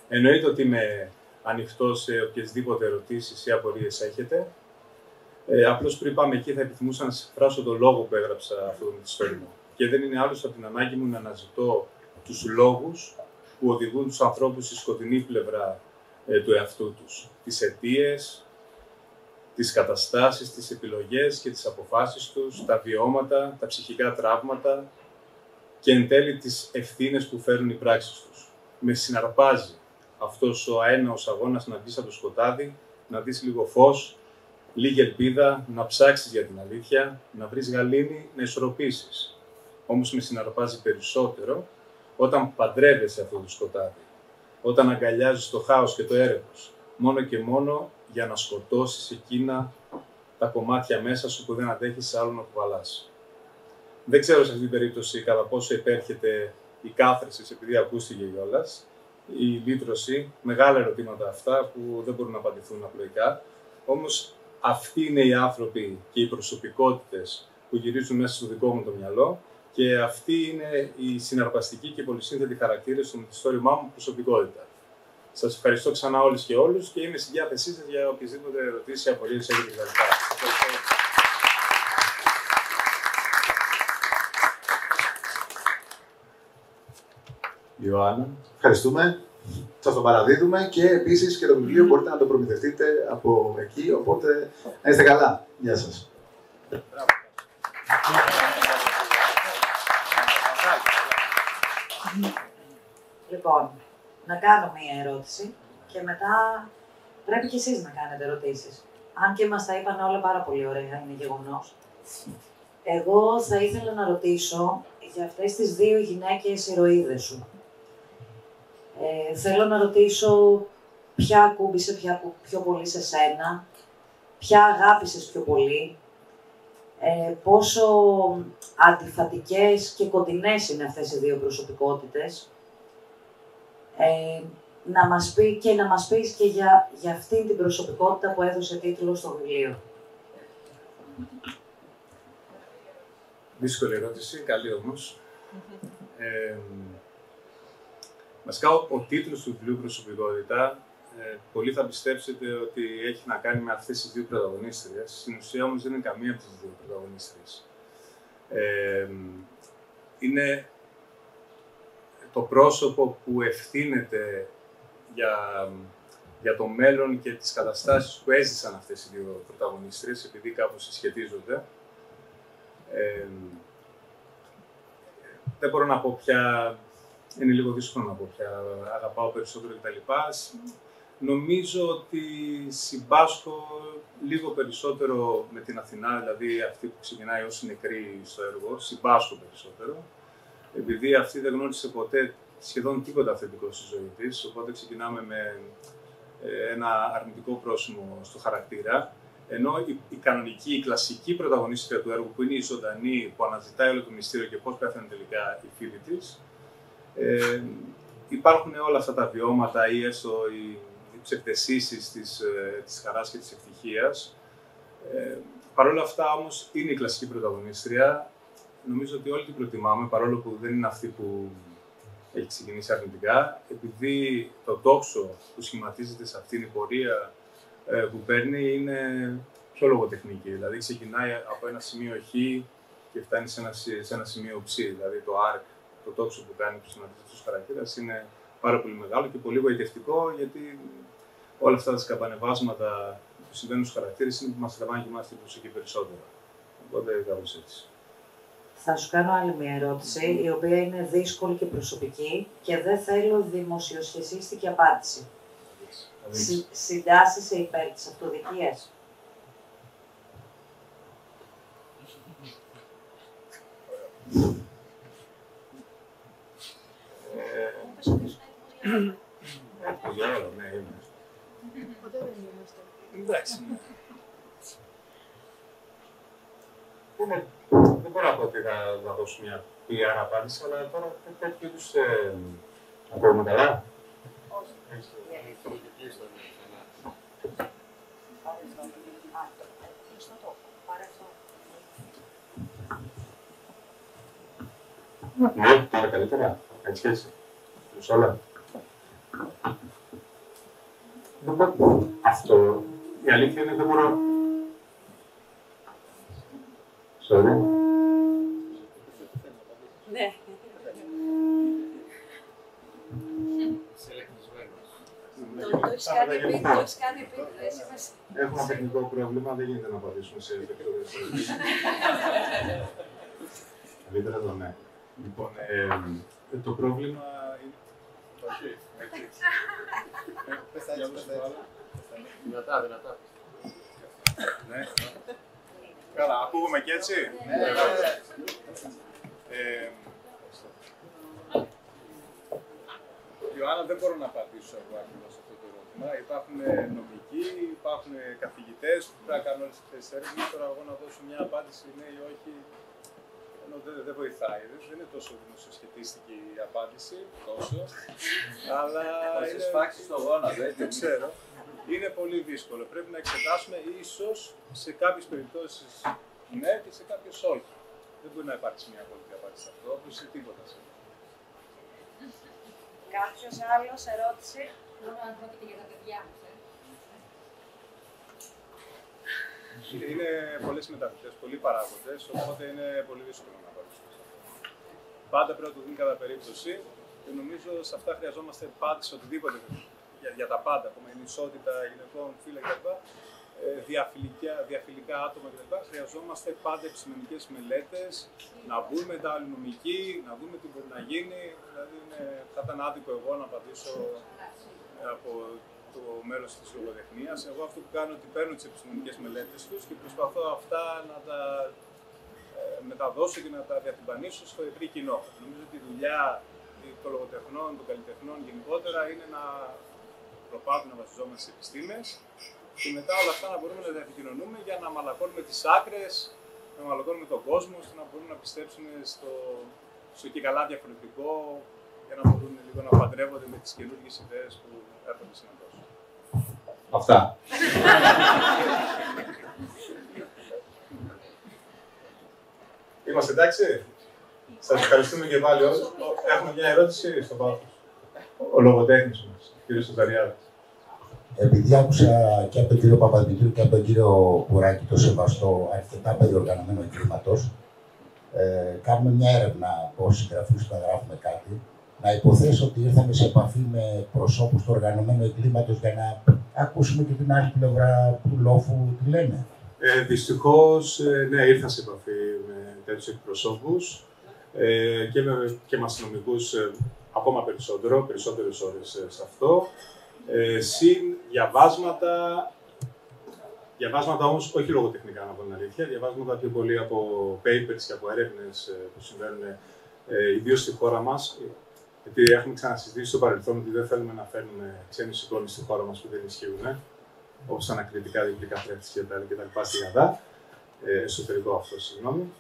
Εννοείται ότι είμαι ανοιχτός σε οποιασδήποτε ερωτήσεις ή απορίες έχετε. Απλώς πριν πάμε εκεί θα επιθυμούσα να σας εκφράσω τον λόγο που έγραψα αυτό το μυθιστόρημα. Και δεν είναι άλλος από την ανάγκη μου να αναζητώ τους λόγους που οδηγούν τους ανθρώπους στη σκοτεινή πλευρά του εαυτού τους. Τις αιτίες, τις καταστάσεις, τις επιλογές και τις αποφάσεις τους, τα βιώματα, τα ψυχικά τραύματα και εν τέλει τις ευθύνες που φέρουν οι πράξεις τους. Με συναρπάζει αυτός ο αέναος αγώνας να βγεις από το σκοτάδι, να δεις λίγο φως, λίγη ελπίδα, να ψάξεις για την αλήθεια, να βρεις γαλήνη, να ισορροπήσεις. Όμως με συναρπάζει περισσότερο όταν παντρεύεσαι αυτό το σκοτάδι, όταν αγκαλιάζεις το χάος και το έρευος, μόνο και μόνο για να σκοτώσεις εκείνα τα κομμάτια μέσα σου που δεν αντέχεις άλλο να κουβαλάς. Δεν ξέρω σε αυτή την περίπτωση κατά πόσο υπέρχεται η κάθρηση, επειδή ακούστηκε κιόλας, η λύτρωση, μεγάλα ερωτήματα αυτά που δεν μπορούν να απαντηθούν απλοϊκά. Όμως αυτοί είναι οι άνθρωποι και οι προσωπικότητες που γυρίζουν μέσα στο δικό μου το μυαλό και αυτοί είναι οι συναρπαστικοί και πολυσύνθετοι χαρακτήρες του μυθιστόρημά μου προσωπικότητα. Σας ευχαριστώ ξανά όλες και όλους και είμαι στη διάθεσή σας για οποιασδήποτε ερωτήσεις ή απορίες έχετε κτλ. Ιωάννα. Ευχαριστούμε. Σας το παραδίδουμε και επίσης και το βιβλίο μπορείτε να το προμηθευτείτε από εκεί, οπότε να είστε καλά. Γεια σας. Λοιπόν, να κάνω μία ερώτηση και μετά πρέπει και εσείς να κάνετε ερωτήσεις. Αν και μας τα είπαν όλα πάρα πολύ ωραία, είναι γεγονός. Εγώ θα ήθελα να ρωτήσω για αυτές τις 2 γυναίκες ηρωίδες σου. Θέλω να ρωτήσω ποια ακούμπησε πιο πολύ σε σένα, ποια αγάπησες πιο πολύ, πόσο αντιφατικές και κοντινές είναι αυτές οι 2 προσωπικότητες. Να μας πεις και για αυτήν την προσωπικότητα που έδωσε τίτλο στο βιβλίο. Δύσκολη ερώτηση, καλή όμως. Βασικά, ο τίτλος του βιβλίου «Προσωπικότητα», πολλοί θα πιστέψετε ότι έχει να κάνει με αυτές τις 2 πρωταγωνίστριες. Στην ουσία όμως δεν είναι καμία από τις 2 πρωταγωνίστριες. Είναι το πρόσωπο που ευθύνεται για το μέλλον και τις καταστάσεις που έζησαν αυτές οι 2 πρωταγωνίστριες, επειδή κάπως συσχετίζονται. Δεν μπορώ να πω πια, είναι λίγο δύσκολο να πω πια, αγαπάω περισσότερο κτλ. Νομίζω ότι συμπάσχω λίγο περισσότερο με την Αθηνά, δηλαδή αυτή που ξεκινάει ως νεκρή στο έργο, συμπάσχω περισσότερο, επειδή αυτή δεν γνώρισε ποτέ σχεδόν τίποτα αυθεντικό στη ζωή της, οπότε ξεκινάμε με ένα αρνητικό πρόσημο στο χαρακτήρα, ενώ η κανονική, η κλασική πρωταγωνίστρια του έργου, που είναι η ζωντανή, που αναζητάει όλο το μυστήριο και πώς πέθανε τελικά η φίλη της, υπάρχουν όλα αυτά τα βιώματα ή έστω οι ψευδαισθήσεις της χαράς και της ευτυχίας. Παρ' όλα αυτά όμως είναι η κλασική πρωταγωνίστρια. Νομίζω ότι όλοι την προτιμάμε, παρόλο που δεν είναι αυτή που έχει ξεκινήσει αρνητικά, επειδή το τόξο που σχηματίζεται σε αυτήν την πορεία που παίρνει είναι πιο λογοτεχνική. Δηλαδή ξεκινάει από ένα σημείο Χ και φτάνει σε ένα σημείο ψ. Δηλαδή το arc, το τόξο που κάνει του συναντήσεις του χαρακτήρας είναι πάρα πολύ μεγάλο και πολύ βοηθευτικό, γιατί όλα αυτά τα σκαμπανεβάσματα που συμβαίνουν στους χαρακτήρες είναι που μας τραβάνε και εμάς την προσοχή περισσότερο. Οπότε κάπως έτσι. Θα σου κάνω άλλη μια ερώτηση, η οποία είναι δύσκολη και προσωπική και δεν θέλω δημοσιοσχεσίστικη απάντηση. Συντάσσεσαι υπέρ της αυτοδικίας? Ναι, είμαι. Εντάξει. Δεν μπορώ να πω ότι θα δώσω μια PR απάντηση, αλλά τώρα τέτοιου είδους ακούμε καλά. Ναι, τώρα καλύτερα. Έτσι και έτσι. Όλα. Αυτό, η αλήθεια είναι δεν μπορώ. Sorry. Ναι. Το έχεις κάνει επίτηδες. Έχουμε ένα τεχνικό πρόβλημα, δεν γίνεται να απαντήσουμε σε λεπτομέρειες. Καλύτερα το ναι. Λοιπόν, το πρόβλημα είναι... Όχι, δυνατά. Ναι. Καλά, ακούγουμε και έτσι. Ιωάννα, δεν μπορώ να απαντήσω εγώ ακριβώς αυτό το ερώτημα. Υπάρχουν νομικοί, υπάρχουν καθηγητές που πρέπει να κάνουν όλες αυτές τις έρευνες. Τώρα εγώ να δώσω μια απάντηση ναι ή όχι, ενώ δεν βοηθάει. Δεν είναι τόσο δημοσιοσχετίστικη η απάντηση, τόσο. Αλλά. Θα σε σφάξει στο γόνατο, έτσι. Δεν ξέρω. Είναι πολύ δύσκολο. Πρέπει να εξετάσουμε ίσως σε κάποιες περιπτώσεις ναι και σε κάποιες όχι. Δεν μπορεί να υπάρξει μια απόλυτη απάντηση σε αυτό, όπως σε τίποτα. Κάποιος άλλος ερώτηση? Μπορώ να πρόκειται για τα παιδιά μου. Είναι πολλές μεταβλητές, πολλοί παράγοντες, οπότε είναι πολύ δύσκολο να απαντήσουμε. Πάντα πρέπει να το δούμε κατά περίπτωση και νομίζω σε αυτά χρειαζόμαστε πάντα σε οτιδήποτε. Για τα πάντα, ακόμα η ισότητα γυναικών, φύλλα κλπ. Διαφιλικά άτομα κλπ. Χρειαζόμαστε πάντα επιστημονικές μελέτες, να μπουν μετά άλλοι νομικοί, να δούμε τι μπορεί να γίνει. Δηλαδή, θα ήταν άδικο εγώ να απαντήσω από το μέρος της λογοτεχνίας. Εγώ αυτό που κάνω είναι ότι παίρνω τις επιστημονικές μελέτες τους και προσπαθώ αυτά να τα μεταδώσω και να τα διατυμπανίσω στο ευρύ κοινό. Νομίζω ότι η δουλειά των λογοτεχνών, των καλλιτεχνών γενικότερα είναι να προπάγουν, να βασιζόμαστε στις επιστήμες και μετά όλα αυτά να μπορούμε να διαπικοινωνούμε για να μαλακώνουμε τις άκρες, να μαλακώνουμε τον κόσμο, ώστε να μπορούν να πιστέψουν στο και καλά διαφορετικό για να μπορούν λίγο να παντρεύονται με τις καινούργιες ιδέες που έρχονται συναντώς. Αυτά. Είμαστε εντάξει. Σας ευχαριστούμε και πάλι όλους. Έχουμε μια ερώτηση στον πάθος. Ο λογοτέχνης μας, ο κ. Σωταριάδης. Επειδή άκουσα και από τον κύριο Παπαδημητρίου και από τον κύριο Κουράκη το σεβαστό αρκετά περιοργανωμένο εγκλήματος, κάνουμε μια έρευνα ως συγγραφείς που θα γράφουμε κάτι. Να υποθέσω ότι ήρθαμε σε επαφή με προσώπους του οργανωμένου εγκλήματος για να ακούσουμε και την άλλη πλευρά του λόφου τι λένε. Δυστυχώς, ναι, ήρθα σε επαφή με τέτοιους εκπροσώπους και με αστυνομικούς ακόμα περισσότερες ώρες σε αυτό. Συν διαβάσματα όμως όχι λογοτεχνικά, να πω την αλήθεια, διαβάσματα πιο πολύ από papers και από έρευνες που συμβαίνουν ιδίως στη χώρα μας. Γιατί έχουμε ξανασυζητήσει στο παρελθόν ότι δεν θέλουμε να φέρνουμε ξένους εικόνες στη χώρα μας που δεν ισχύουν, όπως ανακριτικά, διπλικά φρέχτης κτλ. Στη Γαδά. Εσωτερικό αυτό, συγγνώμη.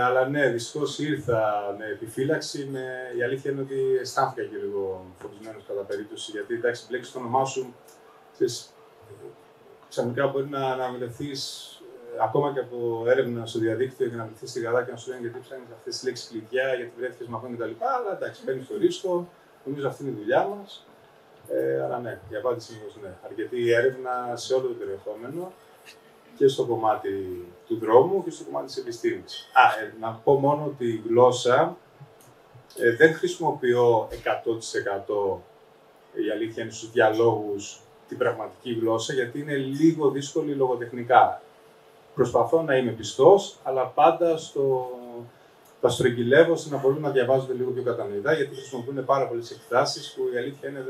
Αλλά ναι, δυστυχώς ήρθα με επιφύλαξη. Η αλήθεια είναι ότι αισθάνθηκα και λίγο φοβισμένος κατά περίπτωση. Γιατί εντάξει, μπλέξεις το όνομά σου, ξαφνικά μπορεί να μιληθείς ακόμα και από έρευνα στο διαδίκτυο και να μιληθείς στη Γαδά και να σου λένε γιατί ψάχνεις αυτές τις λέξεις κλειδιά, γιατί βρέθηκες με αυτόν κτλ. Αλλά εντάξει, παίρνεις το ρίσκο. Νομίζω αυτή είναι η δουλειά μας. Αλλά ναι, η απάντηση είναι πως ναι. Αρκετή έρευνα σε όλο το περιεχόμενο. και στο κομμάτι του δρόμου και στο κομμάτι της επιστήμης. Να πω μόνο ότι η γλώσσα δεν χρησιμοποιώ 100%, η αλήθεια είναι, στους διαλόγους την πραγματική γλώσσα, γιατί είναι λίγο δύσκολη λογοτεχνικά. Προσπαθώ να είμαι πιστός, αλλά πάντα τα στρογγυλεύω ώστε να μπορούν να διαβάζονται λίγο πιο κατανοητά, γιατί χρησιμοποιούν πάρα πολλές εκφράσεις που η αλήθεια είναι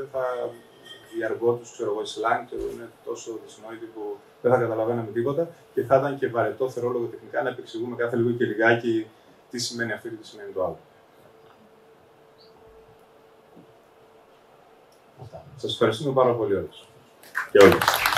η αργό τους, ξέρω εγώ, η slang, είναι τόσο δυσνόητη που δεν θα καταλαβαίναμε τίποτα και θα ήταν και βαρετό, θεωρώ, λογοτεχνικά να επεξηγούμε κάθε λίγο και λιγάκι τι σημαίνει αυτό και τι σημαίνει το άλλο. Σας ευχαριστούμε πάρα πολύ όλους και όλες.